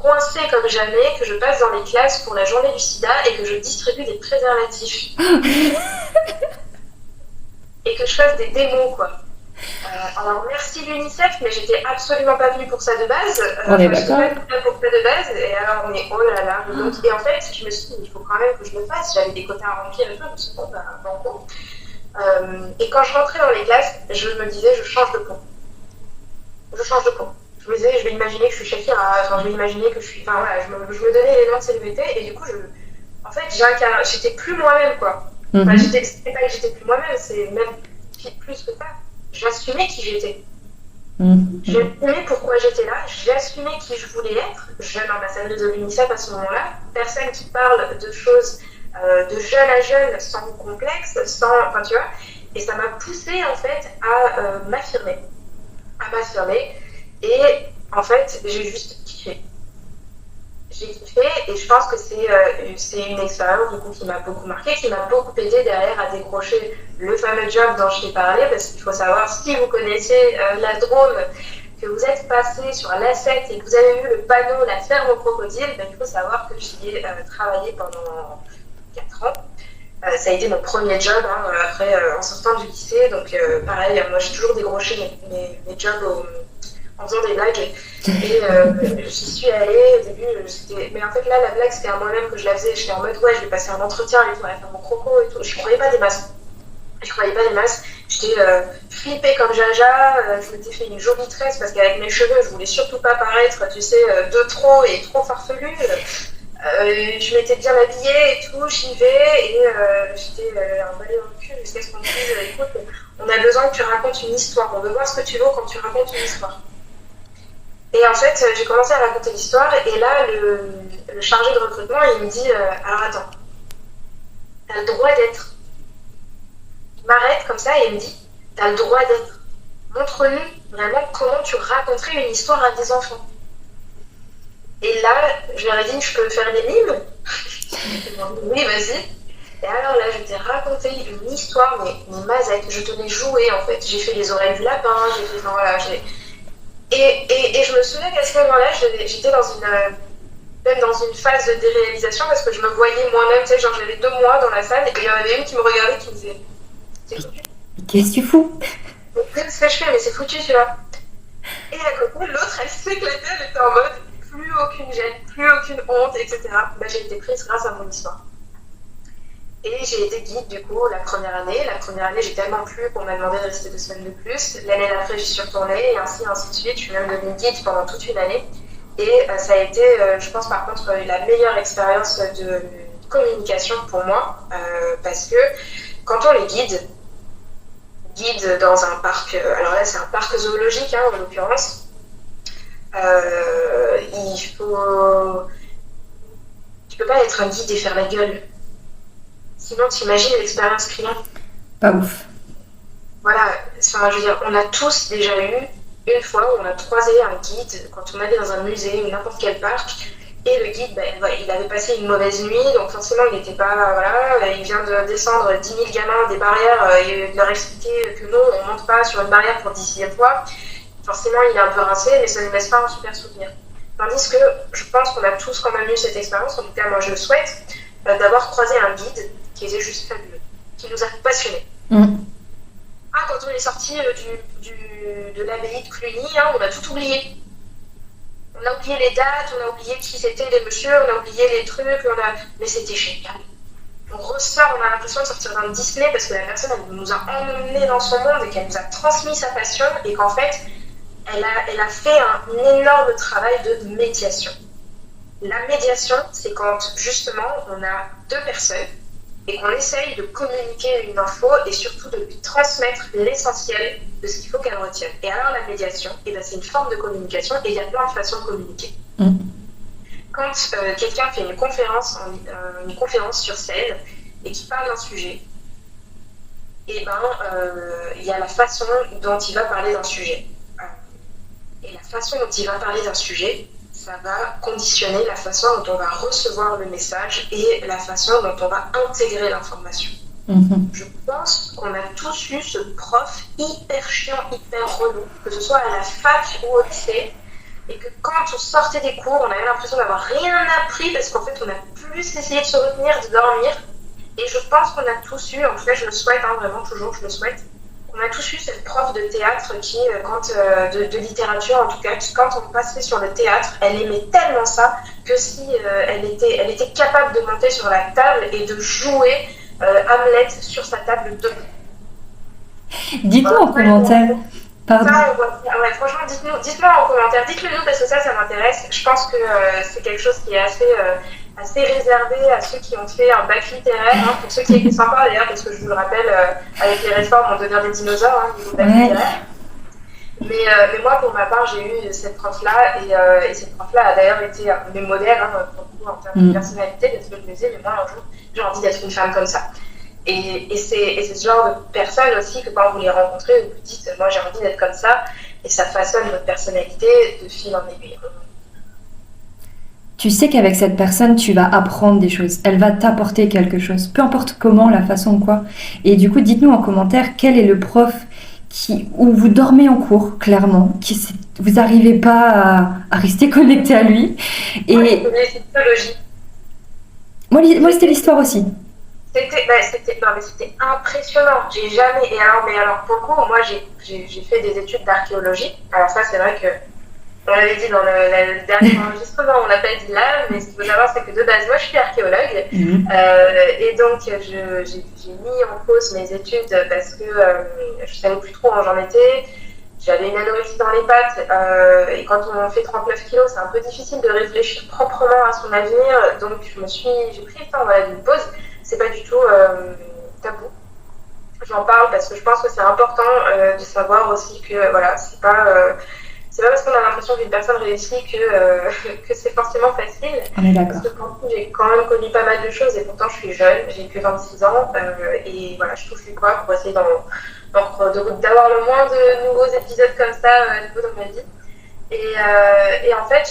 Speaker 2: coincée comme jamais, que je passe dans les classes pour la journée du sida et que je distribue des préservatifs. Et que je fasse des démos, quoi. Alors merci l'UNICEF, mais j'étais absolument pas venue pour ça de base.
Speaker 3: On est d'accord.
Speaker 2: Je suis pas pour ça de base, et alors on est oh là là. Donc, et en fait, je me suis dit, il faut quand même que je le fasse. J'avais des quotas à remplir et tout, je me suis dit, bon, banco. Et quand je rentrais dans les classes, je me disais, je change de peau. Je me disais, je vais imaginer que je suis Shakira, je vais imaginer que je suis. Enfin voilà, je me donnais les noms de célébrités, et du coup, en fait, j'étais plus moi-même, quoi. Enfin, c'était pas que j'étais plus moi-même, c'est même plus que ça. J'assumais qui j'étais. J'assumais pourquoi j'étais là, j'assumais qui je voulais être, jeune ambassadrice de l'UNICEF à ce moment-là, personne qui parle de choses de jeune à jeune sans complexe, enfin tu vois, et ça m'a poussée en fait à m'affirmer, et en fait j'ai juste kiffé. j'ai kiffé et je pense que c'est une expérience du coup qui m'a beaucoup marqué, qui m'a beaucoup aidé derrière à décrocher le fameux job dont je t'ai parlé, parce qu'il faut savoir, si vous connaissez la Drôme, que vous êtes passé sur l'A7 et que vous avez vu le panneau La ferme aux crocodiles, ben, il faut savoir que j'y ai travaillé pendant 4 ans. Ça a été mon premier job après en sortant du lycée, donc pareil, moi j'ai toujours décroché mes jobs en faisant des blagues. Et j'y suis allée au début, mais en fait là la blague c'était à moi-même que je la faisais, j'étais en mode ouais je vais passer un entretien et tout, on va faire mon croco et tout, je croyais pas des masses. J'étais flippée comme Jaja, je m'étais fait une jolie tresse parce qu'avec mes cheveux je voulais surtout pas paraître, tu sais, de trop et trop farfelue. Je m'étais bien habillée et tout, j'y vais et j'étais emballée dans le cul jusqu'à ce qu'on me dise écoute, on a besoin que tu racontes une histoire, on veut voir ce que tu vaux quand tu racontes une histoire. Et en fait, j'ai commencé à raconter l'histoire et là, le chargé de recrutement, il me dit alors attends, t'as le droit d'être. Il m'arrête comme ça et il me dit t'as le droit d'être. Montre-nous vraiment comment tu raconterais une histoire à des enfants. Et là, je leur ai dit, je peux faire des mimes? Oui, vas-y. Et alors là, je t'ai raconté une histoire, mais mazette. Je tenais jouer en fait. J'ai fait les oreilles du lapin, j'ai fait. Enfin, voilà, Et je me souviens qu'à ce moment-là, j'étais même dans une phase de déréalisation parce que je me voyais moi-même, tu sais, genre j'avais 2 mois dans la salle et il y en avait une qui me regardait qui me disait c'est foutu.
Speaker 3: Qu'est-ce que tu fous?
Speaker 2: Ce que je fais, mais c'est foutu, tu vois. Et à côté, l'autre, elle s'éclatait, elle était en mode plus aucune gêne, plus aucune honte, etc. Bah, j'ai été prise grâce à mon histoire. Et j'ai été guide du coup la première année. La première année, j'ai tellement plu qu'on m'a demandé de rester 2 semaines de plus. L'année d'après, j'y suis retournée et ainsi de suite. Je suis même devenue guide pendant toute une année. Et ça a été, je pense par contre, la meilleure expérience de communication pour moi. Parce que quand on est guide dans un parc, alors là c'est un parc zoologique en l'occurrence, tu peux pas être un guide et faire la gueule. Sinon, t'imagines l'expérience client.
Speaker 3: Pas ouf.
Speaker 2: Voilà, enfin, je veux dire, on a tous déjà eu une fois où on a croisé un guide quand on allait dans un musée ou n'importe quel parc, et le guide, il avait passé une mauvaise nuit, donc forcément il n'était pas, voilà, il vient de descendre 10 000 gamins des barrières et de leur expliquer que non, on ne monte pas sur une barrière pour 10 fois. Forcément, il est un peu rincé, mais ça ne laisse pas un super souvenir. Tandis que je pense qu'on a tous quand même eu cette expérience, en tout cas moi je le souhaite, d'avoir croisé un guide qui était juste fabuleux, qui nous a passionnés. Quand on est sorti de l'abbaye de Cluny, on a tout oublié. On a oublié les dates, on a oublié qui c'était les messieurs, on a oublié les trucs, mais c'était génial. On ressort, on a l'impression de sortir d'un Disney parce que la personne elle nous a emmenés dans son monde et qu'elle nous a transmis sa passion et qu'en fait, elle a fait un énorme travail de médiation. La médiation, c'est quand justement on a 2 personnes et qu'on essaye de communiquer une info et surtout de lui transmettre l'essentiel de ce qu'il faut qu'elle retienne. Et alors la médiation, c'est une forme de communication et il y a plein de façons de communiquer. Quand quelqu'un fait une conférence sur scène et qui parle d'un sujet, il y a la façon dont il va parler d'un sujet. Et la façon dont il va parler d'un sujet, ça va conditionner la façon dont on va recevoir le message et la façon dont on va intégrer l'information. Je pense qu'on a tous eu ce prof hyper chiant, hyper relou, que ce soit à la fac ou au lycée, et que quand on sortait des cours, on avait l'impression d'avoir rien appris parce qu'en fait on a plus essayé de se retenir, de dormir. Et je pense qu'on a tous eu, en tout cas je le souhaite, vraiment toujours je le souhaite, on a tous eu cette prof de théâtre qui, de littérature en tout cas, qui quand on passait sur le théâtre, elle aimait tellement ça que si elle était capable de monter sur la table et de jouer Hamlet sur sa table debout.
Speaker 3: Dites-nous en commentaire. Pardon.
Speaker 2: Ça, franchement, dites-moi en commentaire, dites-le nous parce que ça m'intéresse. Je pense que c'est quelque chose qui est assez réservé à ceux qui ont fait un bac littéraire, pour ceux qui étaient sympas d'ailleurs, parce que je vous le rappelle, avec les réformes, on devient des dinosaures niveau bac littéraire. Mais moi, pour ma part, j'ai eu cette prof-là, et cette prof-là a d'ailleurs été mes modèles en termes de personnalité, parce que je me disais, mais moi, un jour, j'ai envie d'être une femme comme ça. Et c'est ce genre de personne aussi que quand vous les rencontrez, vous vous dites, moi, j'ai envie d'être comme ça, et ça façonne votre personnalité de fil en aiguille.
Speaker 3: tu sais qu'avec cette personne, tu vas apprendre des choses. Elle va t'apporter quelque chose, peu importe comment, la façon ou quoi. Et du coup, dites-nous en commentaire quel est le prof où vous dormez en cours, clairement, vous n'arrivez pas à rester connecté à lui. Et moi, c'était l'histoire aussi.
Speaker 2: C'était impressionnant. J'ai jamais. Mais alors pour le coup, moi j'ai fait des études d'archéologie. Alors ça, c'est vrai que on l'avait dit dans le dernier enregistrement, on l'a pas dit là, mais ce qu'il faut savoir, c'est que de base, moi je suis archéologue. Et donc j'ai mis en pause mes études parce que je savais plus trop où j'en étais. J'avais une anorexie dans les pattes et quand on fait 39 kilos, c'est un peu difficile de réfléchir proprement à son avenir. Donc j'ai pris le temps d'une pause. C'est pas du tout tabou. J'en parle parce que je pense que c'est important de savoir aussi que voilà, c'est pas parce qu'on a l'impression qu'une personne réussit que c'est forcément facile.
Speaker 3: On est d'accord.
Speaker 2: Parce que j'ai quand même connu pas mal de choses et pourtant je suis jeune, j'ai que 26 ans et voilà, je touche du bois pour essayer d'avoir le moins de nouveaux épisodes comme ça dans ma vie. Et en fait,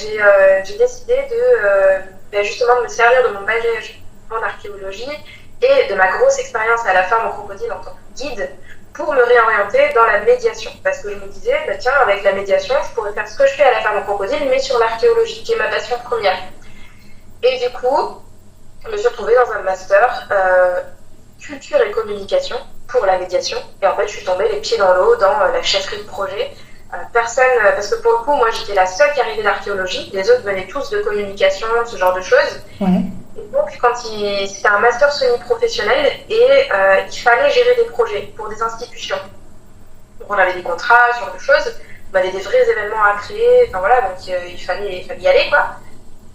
Speaker 2: j'ai décidé justement de me servir de mon bagage en archéologie et de ma grosse expérience à la ferme au crocodile en tant que guide pour me réorienter dans la médiation. Parce que je me disais, tiens, avec la médiation, je pourrais faire ce que je fais à la ferme au crocodile, mais sur l'archéologie, qui est ma passion première. Et du coup, je me suis retrouvée dans un master culture et communication pour la médiation. Et en fait, je suis tombée les pieds dans l'eau dans la chefferie de projet. Parce que pour le coup, moi, j'étais la seule qui arrivait d'archéologie. Les autres venaient tous de communication, ce genre de choses.
Speaker 3: Ouais.
Speaker 2: Et donc, c'était un master semi-professionnel et il fallait gérer des projets pour des institutions. Donc, on avait des contrats, ce genre de choses. On avait des vrais événements à créer. Enfin voilà, donc il fallait y aller, quoi.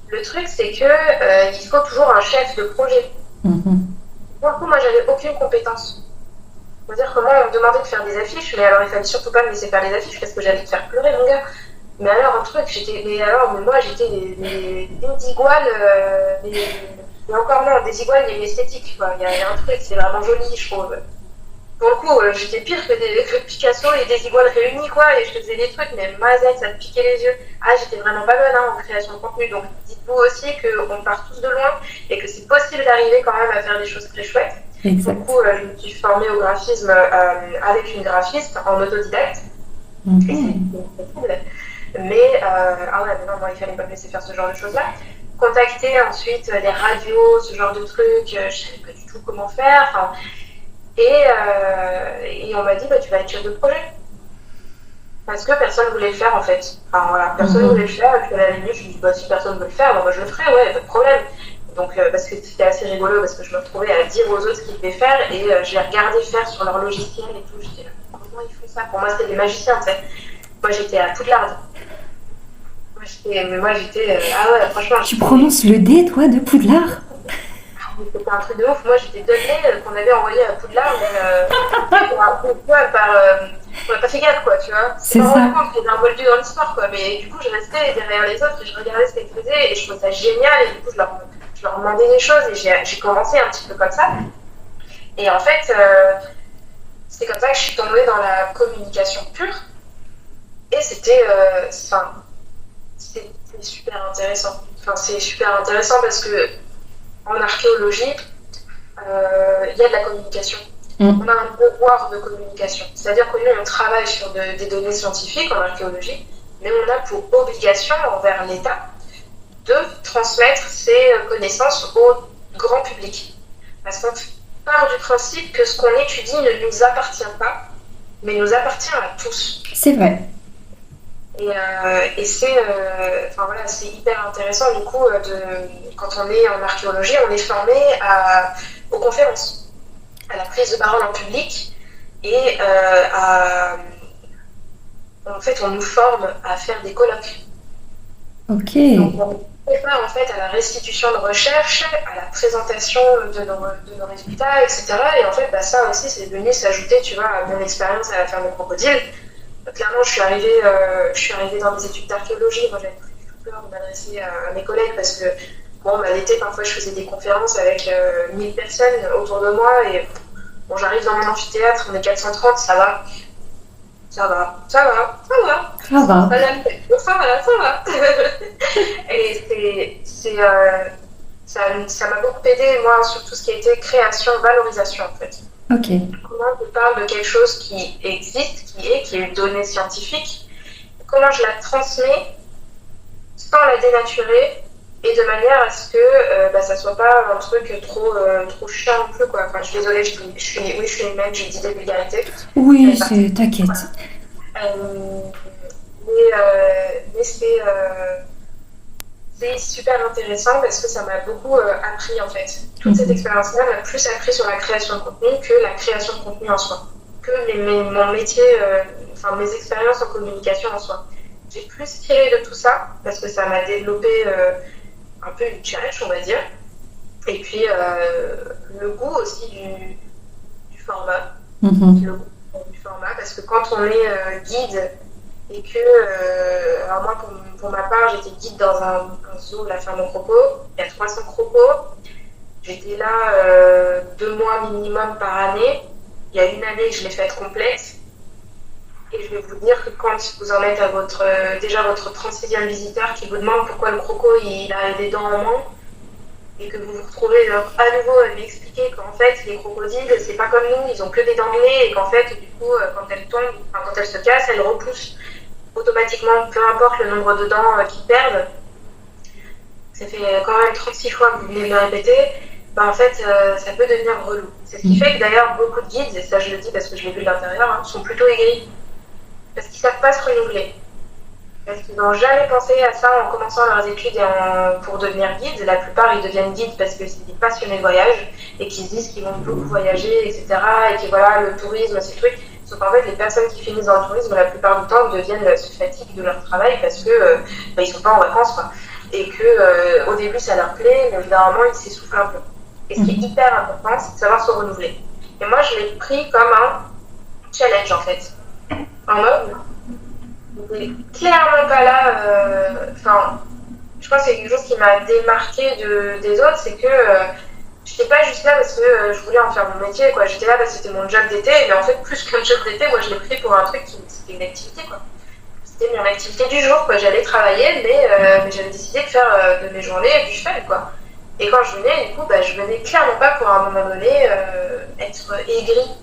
Speaker 2: Le truc, c'est que il faut toujours un chef de projet. Pour le coup, moi, j'avais aucune compétence. C'est-à-dire que moi, on me demandait de faire des affiches, mais alors il fallait surtout pas me laisser faire des affiches parce que j'allais te faire pleurer, mon gars. Mais alors, un truc, moi, j'étais des iguales, mais encore non, des iguales, il y a une esthétique, quoi. Il y a un truc, c'est vraiment joli, je trouve. Pour le coup, j'étais pire que Picasso et des iguales réunies, quoi, et je faisais des trucs, mais mazette, ça te piquait les yeux. Ah, j'étais vraiment pas bonne en création de contenu, donc dites-vous aussi qu'on part tous de loin et que c'est possible d'arriver quand même à faire des choses très chouettes.
Speaker 3: Exact.
Speaker 2: Du coup, je me suis formée au graphisme avec une graphiste en autodidacte. Et c'est cool. Mais non, moi, il fallait pas me laisser faire ce genre de choses-là. Contacter ensuite les radios, ce genre de trucs, je savais pas du tout comment faire. Et on m'a dit, tu vas être chef de projet. Parce que personne ne voulait le faire en fait. Enfin voilà, personne ne voulait le faire. Et puis à la limite, je me dis, si personne ne veut le faire, moi je le ferai, ouais, pas de problème. Donc, parce que c'était assez rigolo, parce que je me retrouvais à dire aux autres ce qu'ils devaient faire, et j'ai regardé faire sur leur logiciel et tout. J'étais là, comment ils font ça? Pour moi, c'était des magiciens, tu sais. Moi, j'étais à Poudlard. Moi, j'étais ah ouais, franchement.
Speaker 3: Tu prononces le D, toi, de Poudlard?
Speaker 2: C'était un truc de ouf. Moi, j'étais donnée qu'on avait envoyé à Poudlard, mais on n'a pas fait gaffe, quoi, tu vois.
Speaker 3: C'est ça.
Speaker 2: Je me rends compte qu'il y avait un moldu dans l'histoire, quoi. Mais du coup, je restais derrière les autres et je regardais ce qu'ils faisaient et je trouvais ça génial. Et du coup, je leur demandais des choses et j'ai commencé un petit peu comme ça. Et en fait, c'est comme ça que je suis tombée dans la communication pure. Et c'était super intéressant. Enfin, c'est super intéressant parce que en archéologie, il y a de la communication. On a un devoir de communication. C'est-à-dire que nous, on travaille sur des données scientifiques en archéologie, mais on a pour obligation envers l'État de transmettre ces connaissances au grand public. Parce qu'on part du principe que ce qu'on étudie ne nous appartient pas, mais nous appartient à tous.
Speaker 3: C'est vrai.
Speaker 2: Et c'est hyper intéressant du coup, quand on est en archéologie, on est formé aux conférences, à la prise de parole en public et en fait on nous forme à faire des colloques.
Speaker 3: Ok.
Speaker 2: Donc on prépare en fait à la restitution de recherche, à la présentation de nos résultats, etc. Et en fait ça aussi c'est venu s'ajouter, tu vois, à mon expérience à la ferme au crocodile. Clairement, je suis arrivée dans des études d'archéologie. Moi, j'avais plus du tout peur de m'adresser à mes collègues parce que, l'été, parfois, je faisais des conférences avec 1000 personnes autour de moi et j'arrive dans mon amphithéâtre, on est 430, ça va. Et ça m'a beaucoup aidé, moi, sur tout ce qui a été création, valorisation, en fait.
Speaker 3: Ok.
Speaker 2: Comment je parle de quelque chose qui existe, qui est une donnée scientifique, comment je la transmets sans la dénaturer et de manière à ce que ça soit pas un truc trop chiant non plus, quoi. Enfin, je suis désolée, je suis humaine, je dis des vulgarités.
Speaker 3: Oui, t'inquiète.
Speaker 2: Mais c'est super intéressant parce que ça m'a beaucoup appris en fait. Toute cette expérience-là m'a plus appris sur la création de contenu que la création de contenu en soi, que mon métier, mes expériences en communication en soi. J'ai plus tiré de tout ça parce que ça m'a développé un peu une challenge, on va dire. Et puis le goût aussi du format. Le goût du format parce que quand on est guide et que, alors moi pour ma part, j'étais guide dans un zoo, la ferme aux crocos, il y a 300 crocos. J'étais là 2 mois minimum par année. Il y a une année que je l'ai faite complète. Et je vais vous dire que quand vous en êtes à votre 36e visiteur qui vous demande pourquoi le croco il a des dents en moins, et que vous vous retrouvez à nouveau à lui expliquer qu'en fait les crocodiles c'est pas comme nous, ils ont que des dents de nez et qu'en fait du coup quand elles tombent, quand elles se cassent, elles repoussent automatiquement, peu importe le nombre de dents qu'ils perdent. Ça fait quand même 36 fois que vous venez de le répéter. En fait, ça peut devenir relou. C'est ce qui fait que d'ailleurs beaucoup de guides, et ça je le dis parce que je l'ai vu de l'intérieur, sont plutôt aigris. Parce qu'ils ne savent pas se renouveler. Parce qu'ils n'ont jamais pensé à ça en commençant leurs études pour devenir guides. La plupart, ils deviennent guides parce que c'est des passionnés de voyage et qu'ils se disent qu'ils vont beaucoup voyager, etc. Et que voilà, le tourisme, ces trucs. Sauf qu'en fait, les personnes qui finissent dans le tourisme, la plupart du temps, se fatiguent de leur travail parce que ils sont pas en vacances, quoi. Et que au début, ça leur plaît, mais généralement, ils s'essoufflent un peu. Et ce qui est hyper important, c'est de savoir se renouveler. Et moi, je l'ai pris comme un challenge, en fait. En mode, on n'est clairement pas là. Je crois que c'est quelque chose qui m'a démarqué des autres, c'est que je n'étais pas juste là parce que je voulais en faire mon métier, quoi. J'étais là parce que c'était mon job d'été, mais en fait, plus qu'un job d'été, moi je l'ai pris pour un truc c'était une activité, quoi. C'était mon activité du jour, quoi. J'allais travailler, mais j'avais décidé de faire de mes journées du fun, quoi. Et quand je venais, du coup, je venais clairement pas pour à un moment donné être aigrie.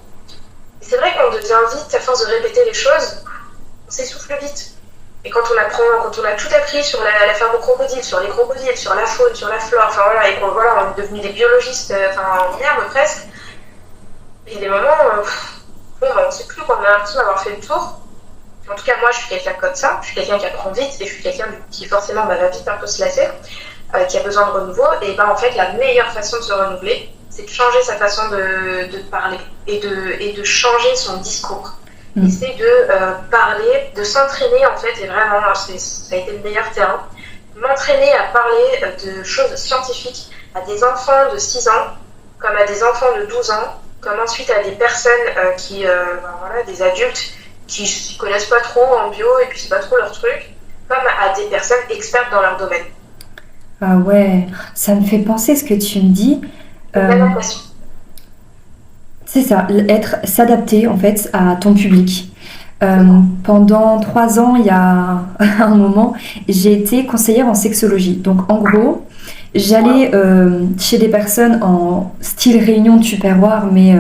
Speaker 2: C'est vrai qu'on devient vite, à force de répéter les choses, on s'essouffle vite. Et quand on a tout appris sur la ferme aux crocodiles, sur les crocodiles, sur la faune, sur la flore, et qu'on on est devenus des biologistes en herbe presque, il y a des moments, on ne sait plus qu'on a l'impression d'avoir fait le tour. En tout cas, moi, je suis quelqu'un comme ça, je suis quelqu'un qui apprend vite, et je suis quelqu'un qui forcément va vite un peu se lasser, qui a besoin de renouveau. Et en fait, la meilleure façon de se renouveler, c'est de changer sa façon de parler et de changer son discours. Et c'est de parler, de s'entraîner en fait, et vraiment, ça a été le meilleur terrain, m'entraîner à parler de choses scientifiques à des enfants de 6 ans, comme à des enfants de 12 ans, comme ensuite à des personnes des adultes qui ne s'y connaissent pas trop en bio et puis c'est pas trop leur truc, comme à des personnes expertes dans leur domaine.
Speaker 3: Ah ouais, ça me fait penser ce que tu me dis. C'est ça, s'adapter en fait à ton public. Pendant 3 ans, il y a un moment, j'ai été conseillère en sexologie. Donc en gros, j'allais chez des personnes en style réunion de tupperware, mais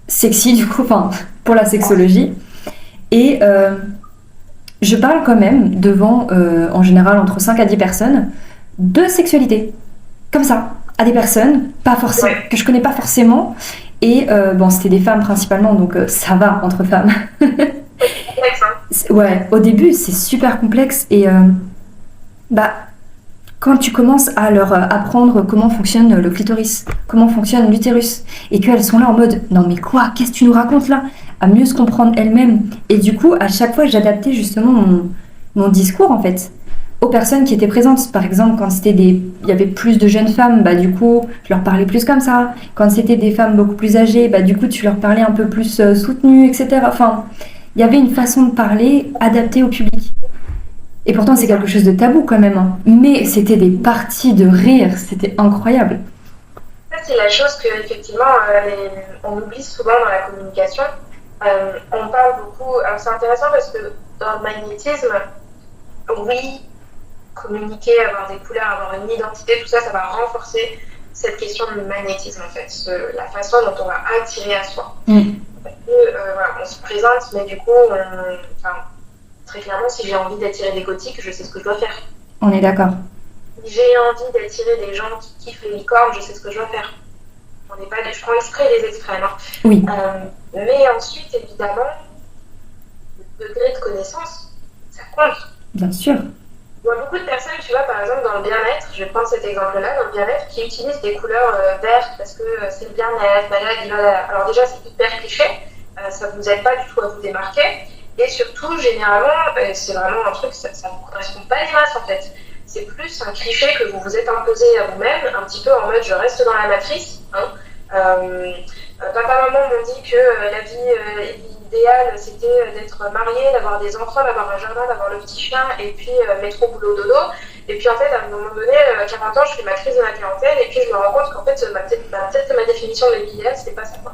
Speaker 3: sexy du coup, pour la sexologie. Et je parle quand même devant, en général, entre 5 à 10 personnes de sexualité. Comme ça, à des personnes que je connais pas forcément. Et c'était des femmes principalement, donc ça va entre femmes. Ouais, au début, c'est super complexe. Et quand tu commences à leur apprendre comment fonctionne le clitoris, comment fonctionne l'utérus, et qu'elles sont là en mode « Non mais quoi, qu'est-ce que tu nous racontes là ?» à mieux se comprendre elles-mêmes. Et du coup, à chaque fois, j'adaptais justement mon discours en fait aux personnes qui étaient présentes. Par exemple, quand il y avait plus de jeunes femmes, du coup, je leur parlais plus comme ça. Quand c'était des femmes beaucoup plus âgées, du coup, tu leur parlais un peu plus soutenu, etc. Enfin, il y avait une façon de parler adaptée au public. Et pourtant, c'est quelque chose de tabou quand même. Hein. Mais c'était des parties de rire, c'était incroyable.
Speaker 2: Ça, c'est la chose que, effectivement, on oublie souvent dans la communication. On parle beaucoup. Alors, c'est intéressant parce que dans le magnétisme, oui, communiquer, avoir des couleurs, avoir une identité, tout ça, ça va renforcer cette question de magnétisme en fait, la façon dont on va attirer à soi. Parce que, voilà, on se présente, mais du coup, très clairement, si j'ai envie d'attirer des gothiques, je sais ce que je dois faire.
Speaker 3: On est d'accord.
Speaker 2: Si j'ai envie d'attirer des gens qui kiffent les licornes, je sais ce que je dois faire. Je prends exprès les extrêmes. Hein.
Speaker 3: Oui.
Speaker 2: Mais ensuite, évidemment, le degré de connaissance, ça compte.
Speaker 3: Bien sûr.
Speaker 2: Il y a beaucoup de personnes, tu vois, par exemple, dans le bien-être, je vais prendre cet exemple-là, dans le bien-être, qui utilisent des couleurs vertes parce que c'est le bien-être, Alors déjà, c'est hyper cliché, ça ne vous aide pas du tout à vous démarquer. Et surtout, généralement, c'est vraiment un truc, ça ne vous correspond pas des masses, en fait. C'est plus un cliché que vous vous êtes imposé à vous-même, un petit peu en mode je reste dans la matrice. Hein. Papa, maman m'ont dit que la vie idéale, c'était d'être mariée, d'avoir des enfants, d'avoir un jardin, d'avoir le petit chien, et puis métro, boulot, dodo. Et puis en fait, à un moment donné, 40 ans, je fais ma crise de la quarantaine, et puis je me rends compte qu'en fait, peut-être que ma définition de la vie idéale, c'était pas ça. Quoi.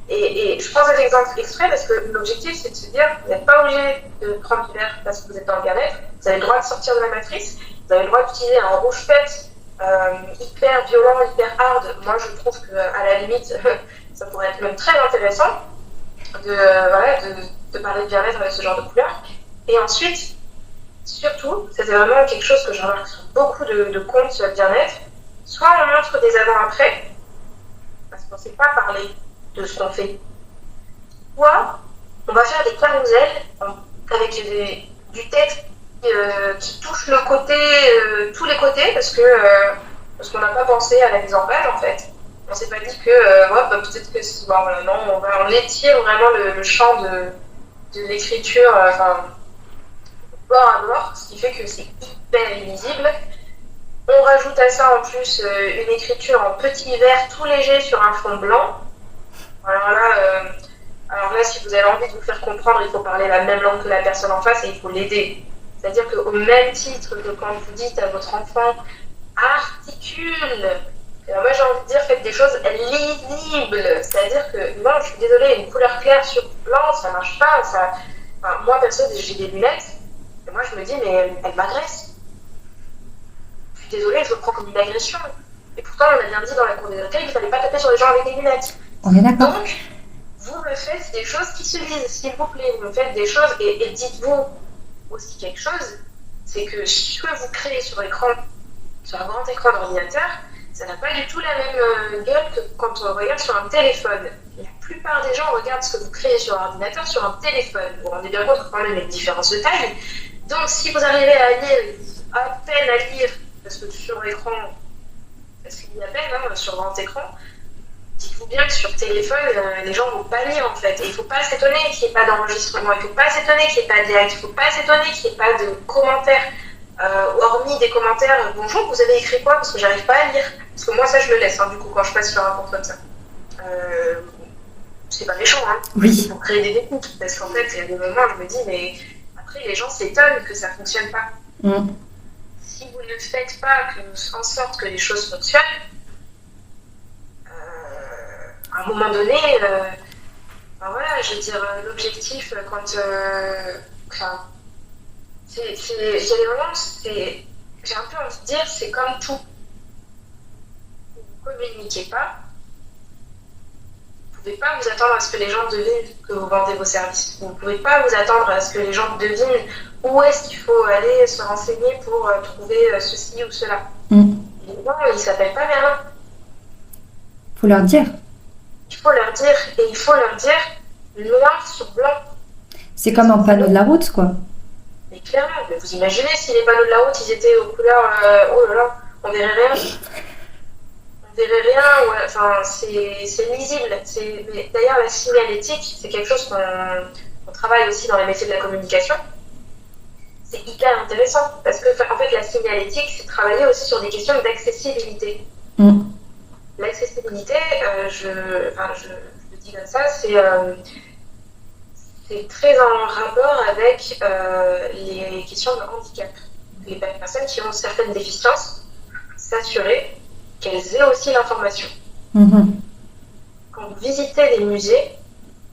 Speaker 2: Et je prends cet exemple exprès parce que l'objectif, c'est de se dire, vous n'êtes pas obligé de prendre du vert parce que vous êtes dans le bien-être, vous avez le droit de sortir de la matrice, vous avez le droit d'utiliser un rouge fête hyper violent, hyper hard. Moi, je trouve qu'à la limite, ça pourrait être même très intéressant de parler de bien-être avec ce genre de couleurs. Et ensuite, surtout, c'est vraiment quelque chose que je remarque sur beaucoup de comptes sur le bien-être, soit on montre des avant-après, parce qu'on ne sait pas parler de ce qu'on fait, soit on va faire des carousels avec du texte qui touche le côté, tous les côtés, parce qu'on n'a pas pensé à la mise en page en fait. On s'est pas dit que peut-être que on étire vraiment le champ de l'écriture bord à bord, ce qui fait que c'est hyper illisible. On rajoute à ça en plus une écriture en petit vert tout léger sur un fond blanc. Alors là, si vous avez envie de vous faire comprendre, il faut parler la même langue que la personne en face et il faut l'aider. C'est-à-dire qu'au même titre que quand vous dites à votre enfant articule, moi j'ai envie de dire faites des choses lisibles. C'est-à-dire que, non, je suis désolée, une couleur claire sur blanc, ça marche pas. Moi perso, j'ai des lunettes, et moi je me dis, mais elle m'agresse. Je suis désolée, je le prends comme une agression. Et pourtant, on a bien dit dans la cour des récré qu'il ne fallait pas taper sur les gens avec des lunettes.
Speaker 3: On est d'accord.
Speaker 2: Donc, vous me faites des choses qui se lisent, s'il vous plaît. Vous me faites des choses, et dites-vous aussi quelque chose, c'est que ce que vous créez sur un grand écran d'ordinateur, ça n'a pas du tout la même gueule que quand on regarde sur un téléphone. La plupart des gens regardent ce que vous créez sur l'ordinateur sur un téléphone. Vous vous rendez bien compte quand même les différences de taille. Donc si vous arrivez à lire, à peine à lire, parce que sur l'écran, parce qu'il y a peine sur grand écran, dites-vous bien que sur téléphone, les gens ne vont pas lire en fait. Et il ne faut pas s'étonner qu'il n'y ait pas d'enregistrement, il ne faut pas s'étonner qu'il n'y ait pas de direct, il ne faut pas s'étonner qu'il n'y ait pas de commentaires. Hormis des commentaires, bonjour, vous avez écrit quoi? Parce que j'arrive pas à lire. Parce que moi, ça, je le laisse, du coup, quand je passe sur un compte comme ça. C'est pas méchant,
Speaker 3: Oui.
Speaker 2: Pour créer des découpes. Parce qu'en fait, il y a des moments, je me dis, mais après, les gens s'étonnent que ça fonctionne pas. Si vous ne faites pas en sorte que les choses fonctionnent, à un moment donné, je veux dire, l'objectif, j'ai un peu envie de dire, c'est comme tout. Vous ne communiquez pas, vous ne pouvez pas vous attendre à ce que les gens devinent que vous vendez vos services. Vous ne pouvez pas vous attendre à ce que les gens devinent où est-ce qu'il faut aller se renseigner pour trouver ceci ou cela. Les gens, ils ne s'appellent pas Merlin.
Speaker 3: Il faut leur dire.
Speaker 2: Il faut leur dire, et il faut leur dire noir sur blanc.
Speaker 3: C'est comme un panneau de la route, quoi.
Speaker 2: Mais clairement, vous imaginez si les panneaux de la route ils étaient aux couleurs, oh là là, on verrait rien. On verrait rien, ouais, enfin c'est lisible. D'ailleurs la signalétique, c'est quelque chose qu'on travaille aussi dans les métiers de la communication. C'est hyper intéressant parce que en fait la signalétique, c'est travailler aussi sur des questions d'accessibilité. L'accessibilité, je le dis comme ça, c'est très en rapport avec les questions de handicap. Les personnes qui ont certaines déficiences, s'assurer qu'elles aient aussi l'information. Quand vous visitez les musées,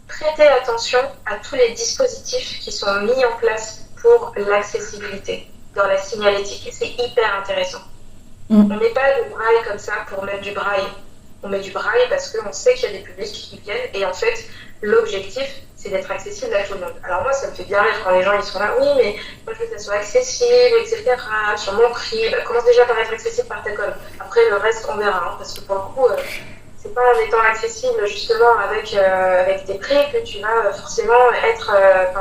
Speaker 2: prêtez attention à tous les dispositifs qui sont mis en place pour l'accessibilité. dans la signalétique. C'est hyper intéressant.
Speaker 3: Mm.
Speaker 2: On met pas de braille comme ça pour mettre du braille. On met du braille parce qu'on sait qu'il y a des publics qui viennent et en fait, l'objectif, c'est d'être accessible à tout le monde. Alors moi, ça me fait bien rire quand les gens ils sont là, oui, mais moi je veux que ça soit accessible, etc. Sur mon prix, commence déjà par être accessible par ta com. Après, le reste, on verra, parce que pour le coup, c'est pas en étant accessible justement avec des prix que tu vas forcément être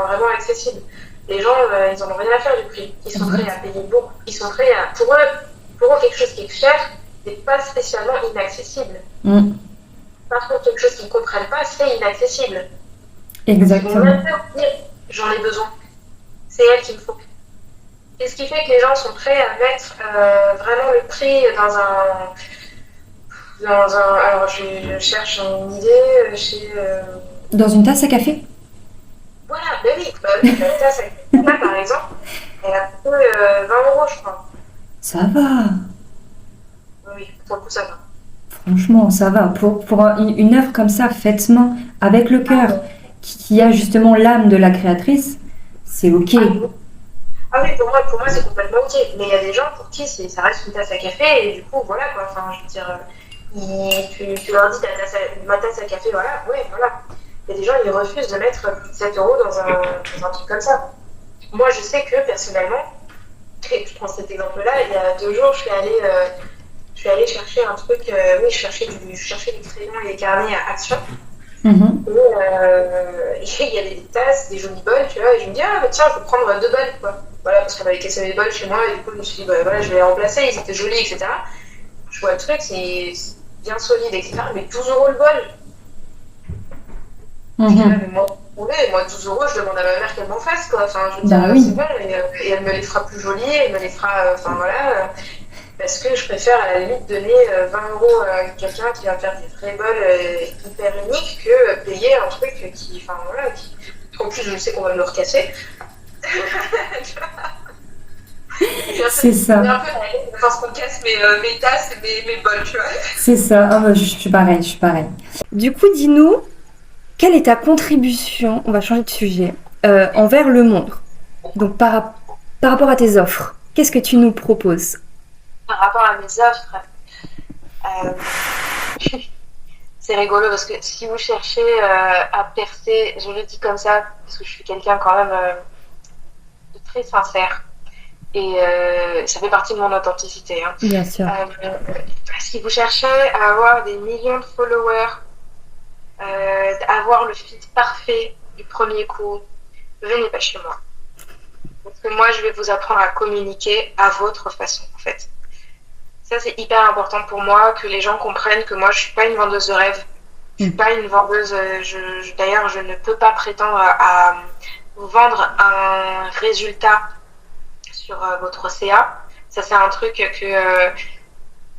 Speaker 2: vraiment accessible. Les gens, ils en ont rien à faire du prix. Ils sont prêts à payer beaucoup. Ils sont prêts à... Pour eux, quelque chose qui est cher n'est pas spécialement inaccessible.
Speaker 3: Mm.
Speaker 2: Par contre, quelque chose qu'ils ne comprennent pas, c'est inaccessible.
Speaker 3: Exactement.
Speaker 2: Ils vont même pas dire, j'en ai besoin. C'est elle qu'il me faut. Et ce qui fait que les gens sont prêts à mettre vraiment le prix alors je cherche une idée chez...
Speaker 3: Dans une tasse à café?
Speaker 2: Voilà, ben oui, la tasse à café, par exemple, elle a coûté 20 €, je crois.
Speaker 3: Ça va.
Speaker 2: Oui, pour le coup, ça va.
Speaker 3: Franchement, ça va. Pour une œuvre comme ça, faite main, avec le cœur, qui a justement l'âme de la créatrice, c'est ok.
Speaker 2: Ah oui, pour moi c'est complètement ok. Mais il y a des gens pour qui ça reste une tasse à café et du coup, voilà quoi. Enfin, je veux dire, tu leur dis ma tasse à café, voilà, ouais, voilà. Il y a des gens, ils refusent de mettre plus de 7 € dans un truc comme ça. Moi, je sais que personnellement, et je prends cet exemple-là, il y a 2 jours, je suis allée chercher un truc, oui, je cherchais des crayons et des carnets à Action.
Speaker 3: Mm-hmm.
Speaker 2: Et il y avait des tasses, des jolis bols, tu vois, et je me dis, ah bah tiens, je vais prendre 2 bols, quoi. Voilà, parce qu'on avait cassé les bols chez moi, et du coup, je me suis dit, bah voilà, je vais les remplacer, ils étaient jolis, etc. Je vois le truc, c'est bien solide, etc. Mais 12 € le bol.
Speaker 3: Mm-hmm.
Speaker 2: Mais moi, 12 € je demande à ma mère qu'elle m'en fasse, quoi. Enfin, je veux
Speaker 3: Bah
Speaker 2: dire,
Speaker 3: oui.
Speaker 2: c'est bon, et elle me les fera plus jolies, elle me les fera, enfin voilà. Parce que je préfère à la limite donner 20 € à quelqu'un qui va faire des vrais bols hyper uniques que payer un truc qui, enfin voilà, en plus je sais qu'on va me le recasser.
Speaker 3: C'est ça.
Speaker 2: C'est un peu parce qu'on casse mes tasses et mes bols, tu vois.
Speaker 3: C'est ça. Ah bah, je suis pareil. Du coup, dis-nous, quelle est ta contribution, on va changer de sujet, envers le monde? Donc, par rapport à tes offres, qu'est-ce que tu nous proposes?
Speaker 2: Par rapport à mes offres, c'est rigolo parce que si vous cherchez à percer, je le dis comme ça parce que je suis quelqu'un quand même de très sincère et ça fait partie de mon authenticité. Hein.
Speaker 3: Bien sûr.
Speaker 2: Si vous cherchez à avoir des millions de followers, avoir le feed parfait du premier coup, venez pas chez moi. Parce que moi, je vais vous apprendre à communiquer à votre façon, en fait. Ça, c'est hyper important pour moi, que les gens comprennent que moi, je suis pas une vendeuse de rêve. Je suis pas une vendeuse... D'ailleurs, je ne peux pas prétendre à vous vendre un résultat sur votre CA. Ça, c'est un truc que...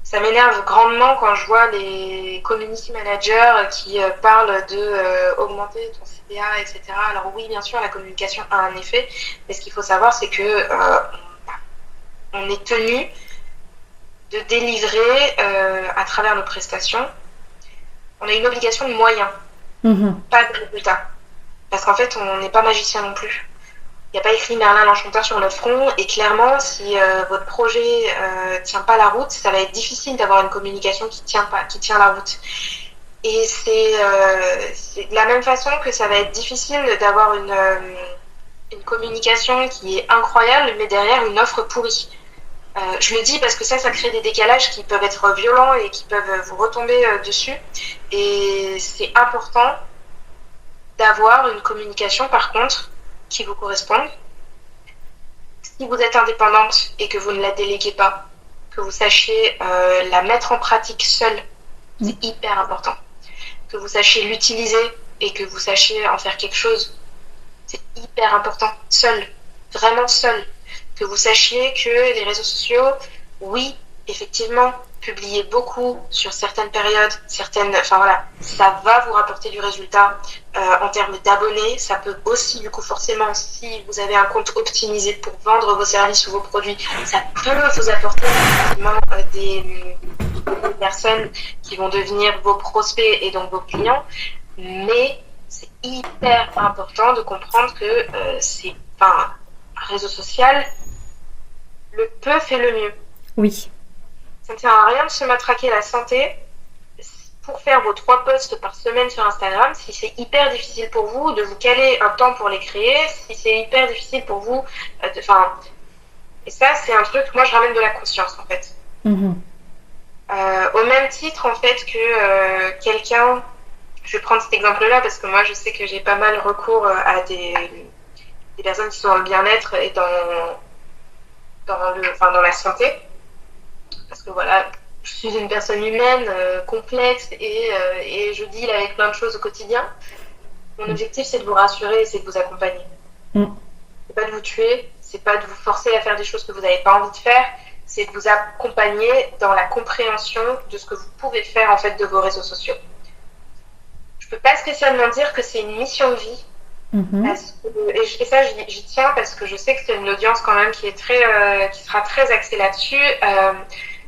Speaker 2: ça m'énerve grandement quand je vois les community managers qui parlent de augmenter ton CA, etc. Alors oui, bien sûr, la communication a un effet, mais ce qu'il faut savoir, c'est que on est tenu de délivrer à travers nos prestations. On a une obligation de moyens, pas de résultats. Parce qu'en fait, on n'est pas magicien non plus. Il n'y a pas écrit Merlin l'Enchanteur sur notre front, et clairement, si votre projet tient pas la route, ça va être difficile d'avoir une communication qui tient la route. Et c'est de la même façon que ça va être difficile d'avoir une communication qui est incroyable, mais derrière une offre pourrie. Je le dis parce que ça crée des décalages qui peuvent être violents et qui peuvent vous retomber dessus. Et c'est important d'avoir une communication, par contre, qui vous corresponde. Si vous êtes indépendante et que vous ne la déléguez pas, que vous sachiez la mettre en pratique seule, c'est hyper important. Que vous sachiez l'utiliser et que vous sachiez en faire quelque chose, c'est hyper important. Seul, vraiment seul. Que vous sachiez que les réseaux sociaux, oui, effectivement, publier beaucoup sur certaines périodes, enfin voilà, ça va vous rapporter du résultat en termes d'abonnés. Ça peut aussi, du coup, forcément, si vous avez un compte optimisé pour vendre vos services ou vos produits, ça peut vous apporter effectivement des personnes qui vont devenir vos prospects et donc vos clients. Mais c'est hyper important de comprendre que c'est pas un réseau social. le peu fait le mieux.
Speaker 3: Oui.
Speaker 2: Ça ne sert à rien de se matraquer la santé pour faire vos 3 posts par semaine sur Instagram, si c'est hyper difficile pour vous de vous caler un temps pour les créer, si c'est hyper difficile pour vous, et ça c'est un truc, moi je ramène de la conscience en fait. Au même titre en fait que quelqu'un, je vais prendre cet exemple-là parce que moi je sais que j'ai pas mal recours à des personnes qui sont dans le bien-être et dans la santé, parce que voilà, je suis une personne humaine, complexe et je deal avec plein de choses au quotidien. Mon objectif, c'est de vous rassurer et c'est de vous accompagner. C'est pas de vous tuer, c'est pas de vous forcer à faire des choses que vous n'avez pas envie de faire, c'est de vous accompagner dans la compréhension de ce que vous pouvez faire en fait de vos réseaux sociaux. Je peux pas spécialement dire que c'est une mission de vie. Et ça, j'y tiens parce que je sais que c'est une audience quand même qui sera très axée là-dessus.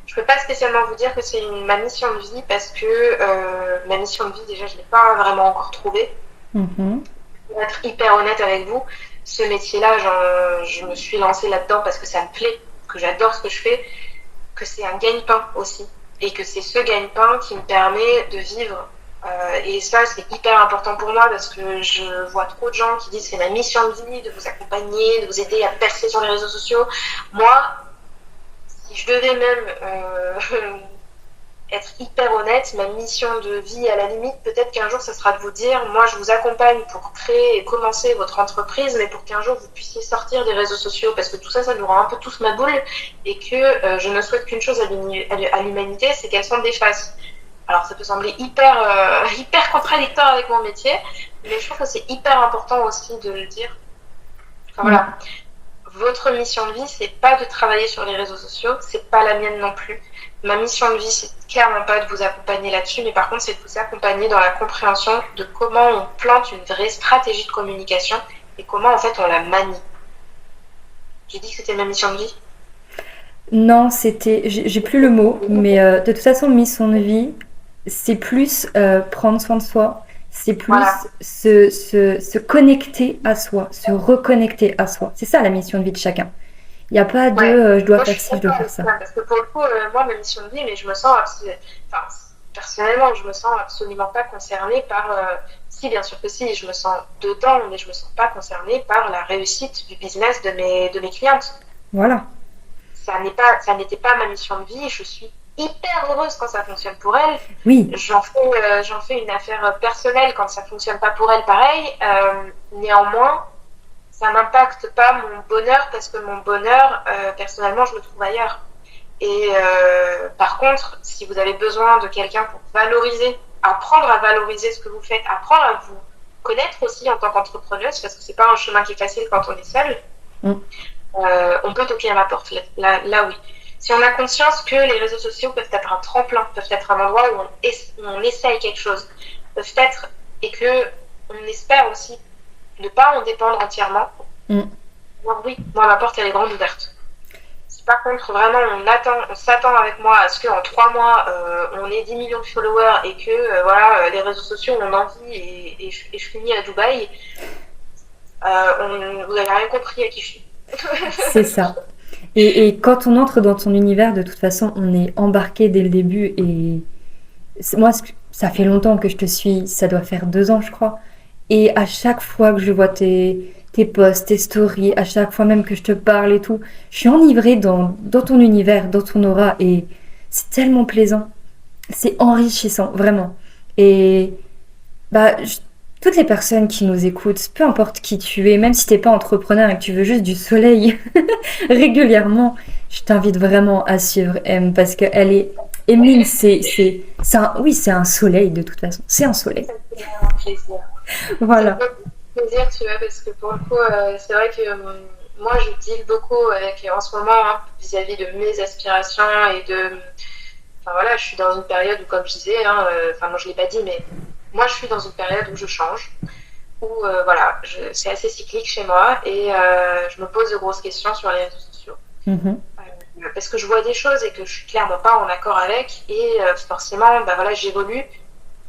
Speaker 2: Je peux pas spécialement vous dire que c'est ma mission de vie parce que ma mission de vie, déjà, je l'ai pas vraiment encore trouvée. Pour être hyper honnête avec vous, ce métier-là, je me suis lancée là-dedans parce que ça me plaît, que j'adore ce que je fais, que c'est un gagne-pain aussi, et que c'est ce gagne-pain qui me permet de vivre. Et ça, c'est hyper important pour moi parce que je vois trop de gens qui disent c'est ma mission de vie de vous accompagner, de vous aider à percer sur les réseaux sociaux. Moi, si je devais même être hyper honnête, ma mission de vie à la limite, peut-être qu'un jour ça sera de vous dire, moi je vous accompagne pour créer et commencer votre entreprise, mais pour qu'un jour vous puissiez sortir des réseaux sociaux, parce que tout ça, ça nous rend un peu tous ma boule, et que je ne souhaite qu'une chose à l'humanité, c'est qu'elle s'en défasse. Alors ça peut sembler hyper contradictoire avec mon métier, mais je trouve que c'est hyper important aussi de le dire. Enfin voilà, votre mission de vie, c'est pas de travailler sur les réseaux sociaux, c'est pas la mienne non plus. Ma mission de vie, c'est clairement pas de vous accompagner là-dessus, mais par contre, c'est de vous accompagner dans la compréhension de comment on plante une vraie stratégie de communication et comment, en fait, on la manie. J'ai dit que c'était ma mission de vie?
Speaker 3: Non, j'ai plus le mot, mais de toute façon, mission de vie, c'est plus prendre soin de soi, c'est plus se connecter à soi, se reconnecter à soi. C'est ça la mission de vie de chacun. Il n'y a pas de je dois faire ci, je dois faire ça.
Speaker 2: Parce que pour le coup, moi, ma mission de vie, mais je me sens personnellement, je me sens absolument pas concernée par. Si, bien sûr que si, je me sens dedans, mais je me sens pas concernée par la réussite du business de mes clientes.
Speaker 3: Voilà.
Speaker 2: Ça n'était pas ma mission de vie. Je suis hyper heureuse quand ça fonctionne pour elle.
Speaker 3: Oui.
Speaker 2: J'en fais une affaire personnelle quand ça fonctionne pas pour elle, pareil. Néanmoins, ça n'impacte pas mon bonheur parce que mon bonheur, personnellement, je le trouve ailleurs. Et par contre, si vous avez besoin de quelqu'un pour apprendre à valoriser ce que vous faites, apprendre à vous connaître aussi en tant qu'entrepreneuse, parce que c'est pas un chemin qui est facile quand on est seul, on peut toquer à ma porte. Là, oui. Si on a conscience que les réseaux sociaux peuvent être un tremplin, peuvent être un endroit où on essaye quelque chose, peuvent être, et que on espère aussi ne pas en dépendre entièrement. Oui, moi ma porte elle est grande ouverte. Si par contre vraiment on s'attend avec moi à ce qu'en 3 mois on ait 10 millions de followers et que les réseaux sociaux on envie et je finis à Dubaï, vous n'avez rien compris à qui je suis.
Speaker 3: C'est ça. Et quand on entre dans ton univers, de toute façon, on est embarqué dès le début. Et moi, ça fait longtemps que je te suis, ça doit faire 2 ans, je crois. Et à chaque fois que je vois tes posts, tes stories, à chaque fois même que je te parle et tout, je suis enivrée dans ton univers, dans ton aura. Et c'est tellement plaisant. C'est enrichissant, vraiment. Et toutes les personnes qui nous écoutent, peu importe qui tu es, même si tu n'es pas entrepreneur et que tu veux juste du soleil régulièrement, je t'invite vraiment à suivre M parce qu'elle est... Emeline, c'est un soleil de toute façon. C'est un soleil.
Speaker 2: C'est un plaisir.
Speaker 3: Voilà.
Speaker 2: C'est un plaisir, tu vois, parce que pour le coup, c'est vrai que moi, je deal beaucoup avec, en ce moment, vis-à-vis de mes aspirations et de... Enfin voilà, je suis dans une période où, comme je disais, moi je ne l'ai pas dit, mais moi je suis dans une période où je change, où c'est assez cyclique chez moi et je me pose de grosses questions sur les réseaux sociaux. Parce que je vois des choses et que je suis clairement pas en accord avec et forcément, j'évolue,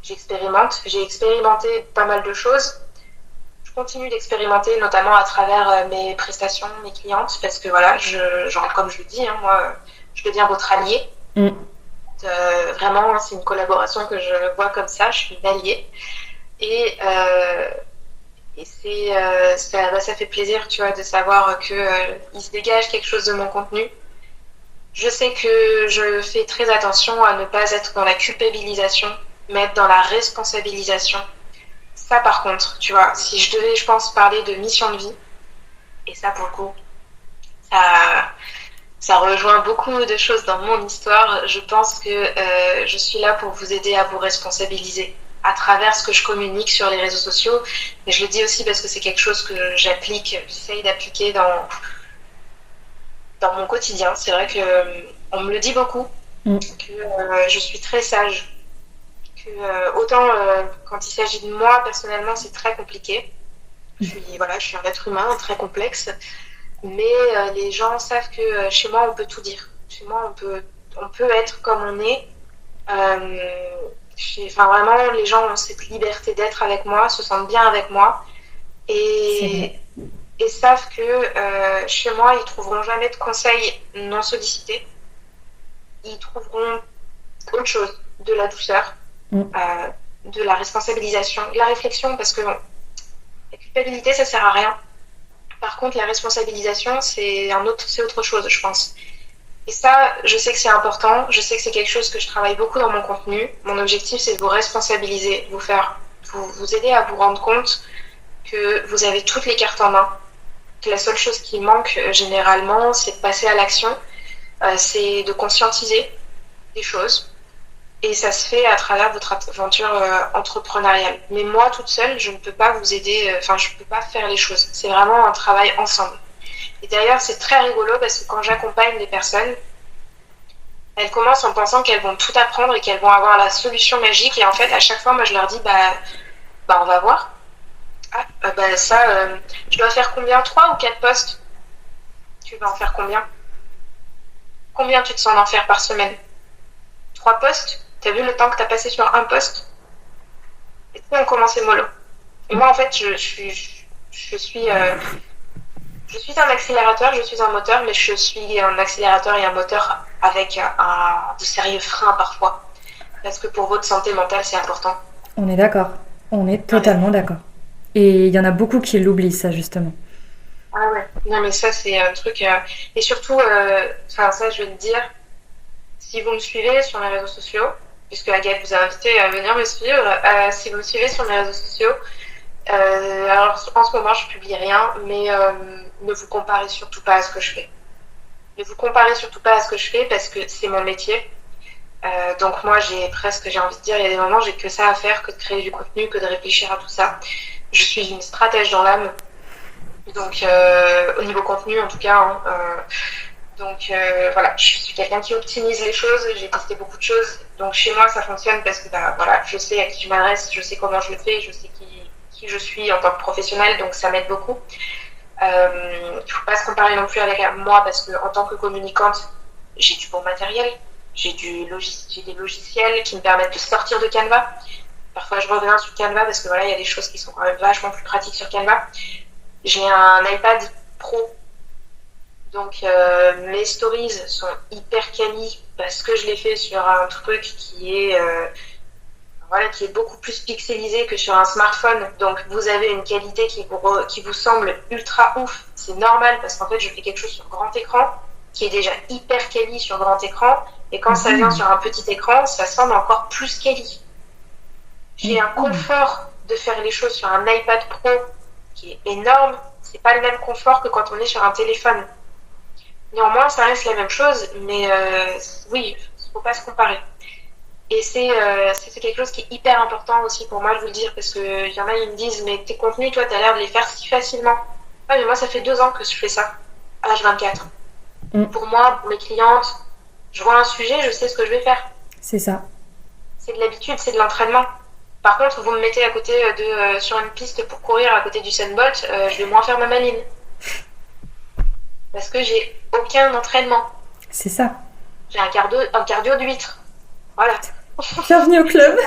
Speaker 2: j'expérimente, j'ai expérimenté pas mal de choses. Je continue d'expérimenter, notamment à travers mes prestations, mes clientes, parce que voilà, genre, comme je le dis, hein, moi, je deviens votre allié. Vraiment, c'est une collaboration que je vois comme ça, je suis une alliée. Et ça fait plaisir, tu vois, de savoir qu'il se dégage quelque chose de mon contenu. Je sais que je fais très attention à ne pas être dans la culpabilisation, mais être dans la responsabilisation. Ça, par contre, tu vois, si je devais, je pense, parler de mission de vie, et ça, pour le coup, ça rejoint beaucoup de choses dans mon histoire. Je pense que je suis là pour vous aider à vous responsabiliser à travers ce que je communique sur les réseaux sociaux. Mais je le dis aussi parce que c'est quelque chose que j'essaye d'appliquer dans mon quotidien. C'est vrai qu'on me le dit beaucoup, que je suis très sage. Autant quand il s'agit de moi, personnellement, c'est très compliqué. Je suis un être humain très complexe. Mais les gens savent que chez moi, on peut tout dire. Chez moi, on peut être comme on est. Vraiment, les gens ont cette liberté d'être avec moi, se sentent bien avec moi. Et savent que chez moi, ils trouveront jamais de conseils non sollicités. Ils trouveront autre chose, de la douceur, de la responsabilisation, de la réflexion, parce que la culpabilité, ça sert à rien. Par contre, la responsabilisation, c'est autre chose, je pense. Et ça, je sais que c'est important. Je sais que c'est quelque chose que je travaille beaucoup dans mon contenu. Mon objectif, c'est de vous responsabiliser, vous aider à vous rendre compte que vous avez toutes les cartes en main. Que la seule chose qui manque généralement, c'est de passer à l'action. C'est de conscientiser des choses. Et ça se fait à travers votre aventure entrepreneuriale. Mais moi, toute seule, je ne peux pas vous aider, je ne peux pas faire les choses. C'est vraiment un travail ensemble. Et d'ailleurs, c'est très rigolo parce que quand j'accompagne des personnes, elles commencent en pensant qu'elles vont tout apprendre et qu'elles vont avoir la solution magique. Et en fait, à chaque fois, moi, je leur dis, on va voir. Je dois faire combien? 3 ou 4 posts? Tu vas en faire combien? Combien tu te sens d'en faire par semaine? 3 posts? T'as vu le temps que t'as passé sur un post? Et puis on commençait mollo. Et moi en fait je suis un accélérateur, je suis un moteur, mais je suis un accélérateur et un moteur avec de sérieux freins parfois. Parce que pour votre santé mentale c'est important.
Speaker 3: On est d'accord, on est totalement d'accord. Et il y en a beaucoup qui l'oublient ça justement.
Speaker 2: Ah ouais, non mais ça c'est un truc... Et surtout, ça je vais te dire, si vous me suivez sur mes réseaux sociaux, puisque Agathe vous a invité à venir me suivre, si vous me suivez sur mes réseaux sociaux, alors en ce moment je publie rien, mais ne vous comparez surtout pas à ce que je fais. Ne vous comparez surtout pas à ce que je fais parce que c'est mon métier. Donc moi j'ai envie de dire, il y a des moments j'ai que ça à faire, que de créer du contenu, que de réfléchir à tout ça. Je suis une stratège dans l'âme, donc au niveau contenu en tout cas. Donc voilà, je suis quelqu'un qui optimise les choses, j'ai testé beaucoup de choses, donc chez moi ça fonctionne parce que je sais à qui je m'adresse, je sais comment je le fais, je sais qui je suis en tant que professionnelle, donc ça m'aide beaucoup. Il ne faut pas se comparer non plus avec moi parce que en tant que communicante, j'ai du bon matériel, j'ai des logiciels qui me permettent de sortir de Canva. Parfois je reviens sur Canva parce que il y a des choses qui sont quand même vachement plus pratiques sur Canva. J'ai un iPad Pro. Donc mes stories sont hyper quali parce que je l'ai fait sur un truc qui est beaucoup plus pixelisé que sur un smartphone. Donc vous avez une qualité qui vous semble ultra ouf. C'est normal parce qu'en fait je fais quelque chose sur grand écran qui est déjà hyper quali sur grand écran. Et quand ça vient sur un petit écran, ça semble encore plus quali. J'ai un confort de faire les choses sur un iPad Pro qui est énorme. C'est pas le même confort que quand on est sur un téléphone. Néanmoins, ça reste la même chose, mais oui, il ne faut pas se comparer. Et c'est quelque chose qui est hyper important aussi pour moi de vous le dire, parce qu'il y en a, ils me disent, mais tes contenus, toi, tu as l'air de les faire si facilement. Ouais, mais moi, ça fait 2 ans que je fais ça, à l'âge 24. Pour moi, pour mes clientes, je vois un sujet, je sais ce que je vais faire.
Speaker 3: C'est ça.
Speaker 2: C'est de l'habitude, c'est de l'entraînement. Par contre, vous me mettez à côté sur une piste pour courir à côté du Sunbolt, je vais moins faire ma maline. Parce que j'ai aucun entraînement.
Speaker 3: C'est ça.
Speaker 2: J'ai un cardio d'huître. Voilà.
Speaker 3: Bienvenue au club.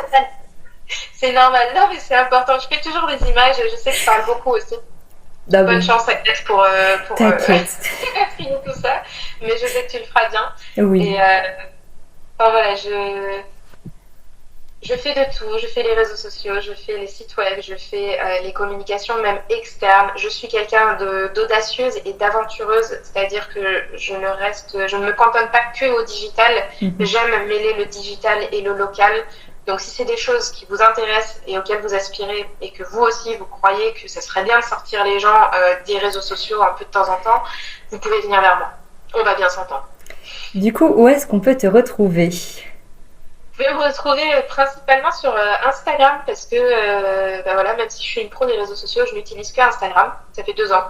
Speaker 2: C'est normal. Non, mais c'est important. Je fais toujours des images. Je sais que je parle beaucoup aussi. Bonne chance à Kat pour finir tout ça. Mais je sais que tu le feras bien.
Speaker 3: Oui.
Speaker 2: Et voilà, je fais de tout. Je fais les réseaux sociaux, je fais les sites web, je fais les communications même externes. Je suis quelqu'un d'audacieuse et d'aventureuse, c'est-à-dire que je ne me cantonne pas que au digital. J'aime mêler le digital et le local. Donc si c'est des choses qui vous intéressent et auxquelles vous aspirez et que vous aussi vous croyez que ça serait bien de sortir les gens des réseaux sociaux un peu de temps en temps, vous pouvez venir vers moi. On va bien s'entendre.
Speaker 3: Du coup, où est-ce qu'on peut te retrouver ?
Speaker 2: Vous pouvez me retrouver principalement sur Instagram parce que voilà, même si je suis une pro des réseaux sociaux, je n'utilise que Instagram. Ça fait 2 ans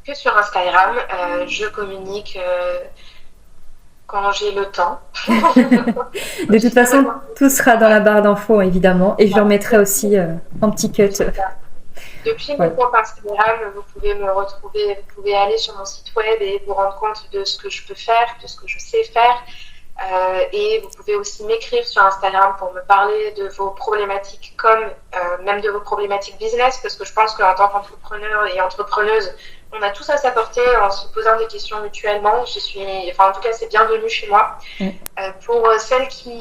Speaker 2: que sur Instagram, je communique quand j'ai le temps.
Speaker 3: De toute façon, tout sera dans la barre d'infos, évidemment. Et je leur mettrai aussi un petit cut.
Speaker 2: Depuis mon compte Instagram, vous pouvez me retrouver, vous pouvez aller sur mon site web et vous rendre compte de ce que je peux faire, de ce que je sais faire. Et vous pouvez aussi m'écrire sur Instagram pour me parler de vos problématiques comme même de vos problématiques business, parce que je pense qu'en tant qu'entrepreneur et entrepreneuse, on a tous à s'apporter en se posant des questions mutuellement. En tout cas, c'est bienvenu chez moi. Pour celles qui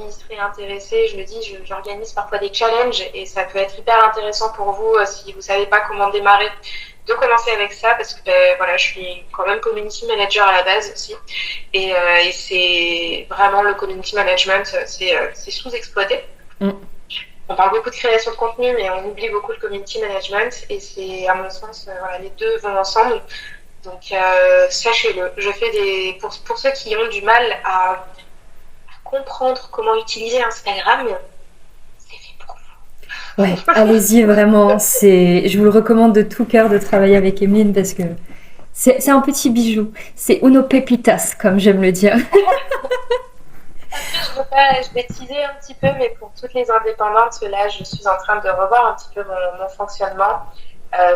Speaker 2: seraient intéressées, je le dis, j'organise parfois des challenges et ça peut être hyper intéressant pour vous si vous savez pas comment démarrer, de commencer avec ça parce que voilà, je suis quand même community manager à la base aussi et c'est vraiment le community management, c'est sous-exploité. On parle beaucoup de création de contenu, mais on oublie beaucoup le community management et c'est, à mon sens, voilà, les deux vont ensemble. Donc, sachez-le, je fais pour ceux qui ont du mal à comprendre comment utiliser Instagram, c'est fait pour vous.
Speaker 3: Ouais, allez-y, vraiment. Je vous le recommande de tout cœur de travailler avec Emeline parce que c'est un petit bijou. C'est uno pepitas, comme j'aime le dire.
Speaker 2: Après, je vais teaser un petit peu, mais pour toutes les indépendantes, là, je suis en train de revoir un petit peu mon fonctionnement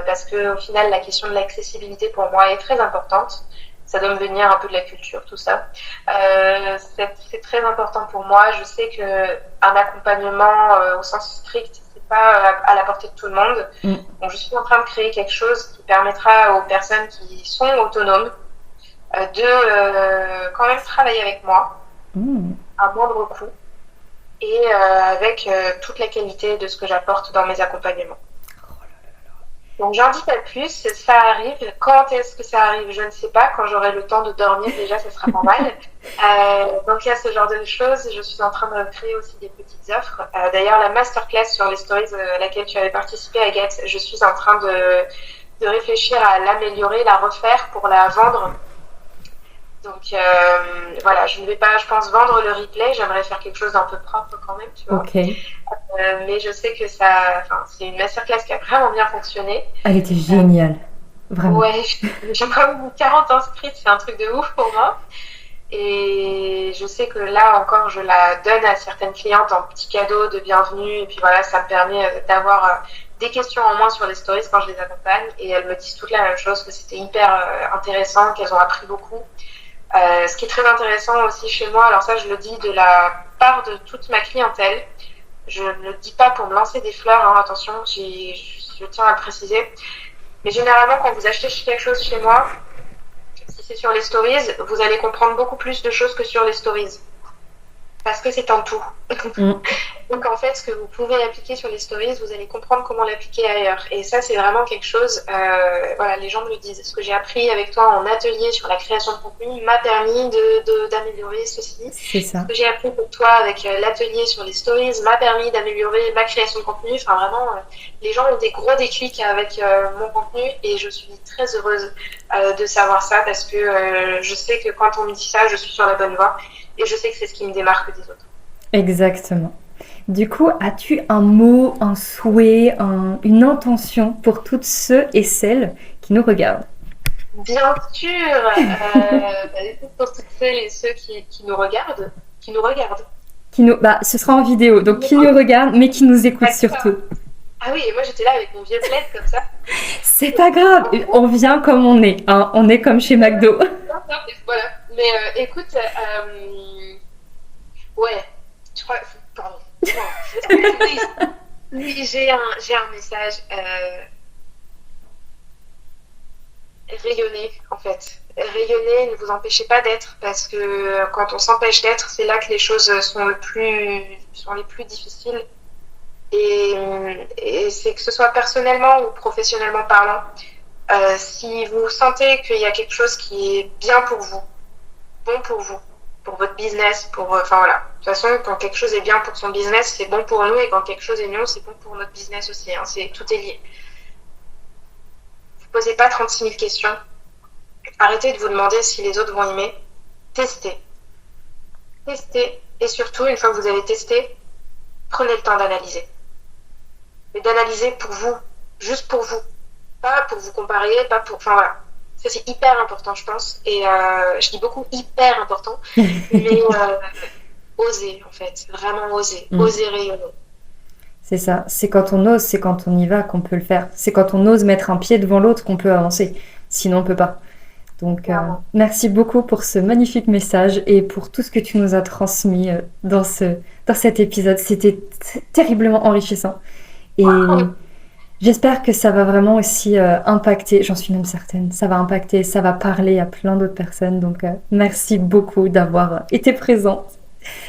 Speaker 2: parce qu'au final, la question de l'accessibilité pour moi est très importante. Ça doit me venir un peu de la culture, tout ça. C'est très important pour moi. Je sais qu'un accompagnement au sens strict, c'est pas à la portée de tout le monde. Donc, je suis en train de créer quelque chose qui permettra aux personnes qui sont autonomes de quand même travailler avec moi. À moindre coût et avec toute la qualité de ce que j'apporte dans mes accompagnements. Donc j'en dis pas plus, ça arrive. Quand est-ce que ça arrive, je ne sais pas. Quand j'aurai le temps de dormir, déjà, ça sera pas mal. Donc il y a ce genre de choses. Je suis en train de créer aussi des petites offres. D'ailleurs, la masterclass sur les stories à laquelle tu avais participé, Agathe, je suis en train de réfléchir à l'améliorer, la refaire pour la vendre. Donc voilà, je ne vais pas, je pense, vendre le replay. J'aimerais faire quelque chose d'un peu propre quand même, tu vois.
Speaker 3: Ok.
Speaker 2: Mais je sais que c'est une masterclass qui a vraiment bien fonctionné.
Speaker 3: Elle était géniale, vraiment.
Speaker 2: Ouais, j'ai quand même 40 inscrites, c'est un truc de ouf pour moi. Et je sais que là encore, je la donne à certaines clientes en petit cadeau de bienvenue. Et puis voilà, ça me permet d'avoir des questions en moins sur les stories quand je les accompagne. Et elles me disent toutes la même chose, que c'était hyper intéressant, qu'elles ont appris beaucoup. Ce qui est très intéressant aussi chez moi, alors ça je le dis de la part de toute ma clientèle, je ne le dis pas pour me lancer des fleurs, hein, attention, je tiens à le préciser, mais généralement quand vous achetez quelque chose chez moi, si c'est sur les stories, vous allez comprendre beaucoup plus de choses que sur les stories, parce que c'est en tout. Donc en fait, ce que vous pouvez appliquer sur les stories, vous allez comprendre comment l'appliquer ailleurs. Et ça, c'est vraiment quelque chose, voilà, les gens me le disent. Ce que j'ai appris avec toi en atelier sur la création de contenu m'a permis d'améliorer ceci.
Speaker 3: C'est ça.
Speaker 2: Ce que j'ai appris pour toi avec l'atelier sur les stories m'a permis d'améliorer ma création de contenu. Enfin vraiment, les gens ont des gros déclics avec mon contenu et je suis très heureuse de savoir ça parce que je sais que quand on me dit ça, je suis sur la bonne voie et je sais que c'est ce qui me démarque des autres.
Speaker 3: Exactement. Du coup, as-tu un mot, un souhait, une intention pour toutes ceux et celles qui nous regardent ?
Speaker 2: Bien sûr, pour toutes celles et ceux qui nous regardent,
Speaker 3: ce sera en vidéo, donc qui nous regardent, mais qui nous écoutent surtout.
Speaker 2: Ah oui, et moi j'étais là avec mon vieux plaid comme ça.
Speaker 3: C'est pas grave, on vient comme on est, hein. On est comme chez McDo.
Speaker 2: Voilà, mais écoute, ouais, je crois, pardon. Non, Oui, oui, j'ai un message. Rayonner, en fait. Rayonner, ne vous empêchez pas d'être, parce que quand on s'empêche d'être, c'est là que les choses sont les plus difficiles. Et c'est que ce soit personnellement ou professionnellement parlant. Si vous sentez qu'il y a quelque chose qui est bien pour vous, bon pour votre business, enfin voilà. De toute façon, quand quelque chose est bien pour son business, c'est bon pour nous, et quand quelque chose est mieux, c'est bon pour notre business aussi. Hein, tout est lié. Vous posez pas 36 000 questions. Arrêtez de vous demander si les autres vont aimer. Testez. Testez. Et surtout, une fois que vous avez testé, prenez le temps d'analyser. Mais d'analyser pour vous, juste pour vous. Pas pour vous comparer, pas pour... Enfin voilà. Ça, c'est hyper important, je pense. Et je dis beaucoup hyper important. Mais oser, en fait. Vraiment oser. Oser rayonner.
Speaker 3: C'est ça. C'est quand on ose, c'est quand on y va qu'on peut le faire. C'est quand on ose mettre un pied devant l'autre qu'on peut avancer. Sinon, on peut pas. Donc, merci beaucoup pour ce magnifique message et pour tout ce que tu nous as transmis dans cet épisode. C'était terriblement enrichissant. Et j'espère que ça va vraiment aussi impacter, j'en suis même certaine, ça va impacter, ça va parler à plein d'autres personnes. Donc, merci beaucoup d'avoir été présente.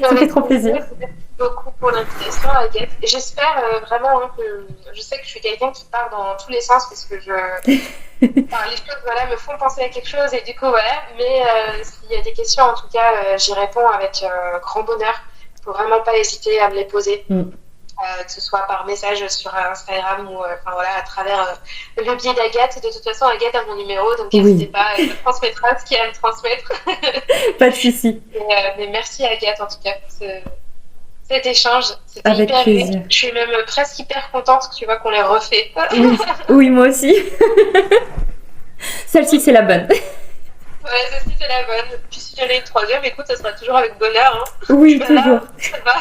Speaker 3: Ça me fait trop plaisir.
Speaker 2: Merci beaucoup pour l'invitation, Agathe. J'espère vraiment que... Je sais que je suis quelqu'un qui part dans tous les sens parce que enfin, les choses me font penser à quelque chose et du coup, voilà. Mais s'il y a des questions, en tout cas, j'y réponds avec grand bonheur. Il ne faut vraiment pas hésiter à me les poser. Que ce soit par message sur Instagram ou enfin, voilà, à travers le biais d'Agathe. De toute façon, Agathe a mon numéro, donc n'hésitez pas, elle me transmettra ce qu'il y a à me transmettre.
Speaker 3: Pas de souci.
Speaker 2: Mais merci Agathe en tout cas pour cet échange. C'était
Speaker 3: avec
Speaker 2: hyper
Speaker 3: plaisir.
Speaker 2: Je suis même presque hyper contente que tu vois qu'on les refait.
Speaker 3: Oui, moi aussi. Celle-ci, c'est la bonne.
Speaker 2: Ouais, celle-ci, c'est la bonne. Puis si j'en ai une troisième, écoute, ça sera toujours avec bonheur. Hein.
Speaker 3: Oui, toujours.
Speaker 2: Là, ça va.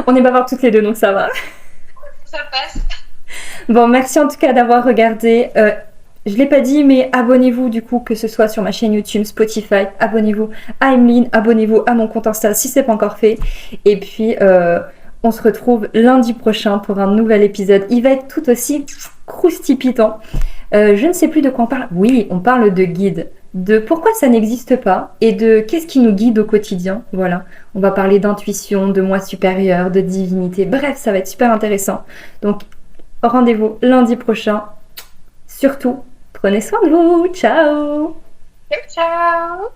Speaker 3: On est bavardes toutes les deux, donc ça va.
Speaker 2: Ça passe.
Speaker 3: Bon, merci en tout cas d'avoir regardé. Je ne l'ai pas dit, mais abonnez-vous du coup, que ce soit sur ma chaîne YouTube, Spotify. Abonnez-vous à Emeline, abonnez-vous à mon compte Insta si ce n'est pas encore fait. Et puis, on se retrouve lundi prochain pour un nouvel épisode. Il va être tout aussi croustillant. Je ne sais plus de quoi on parle. Oui, on parle de guide. De pourquoi ça n'existe pas et de qu'est-ce qui nous guide au quotidien. Voilà, on va parler d'intuition, de moi supérieur, de divinité. Bref, ça va être super intéressant. Donc, rendez-vous lundi prochain. Surtout, prenez soin de vous. Ciao.
Speaker 2: Ciao.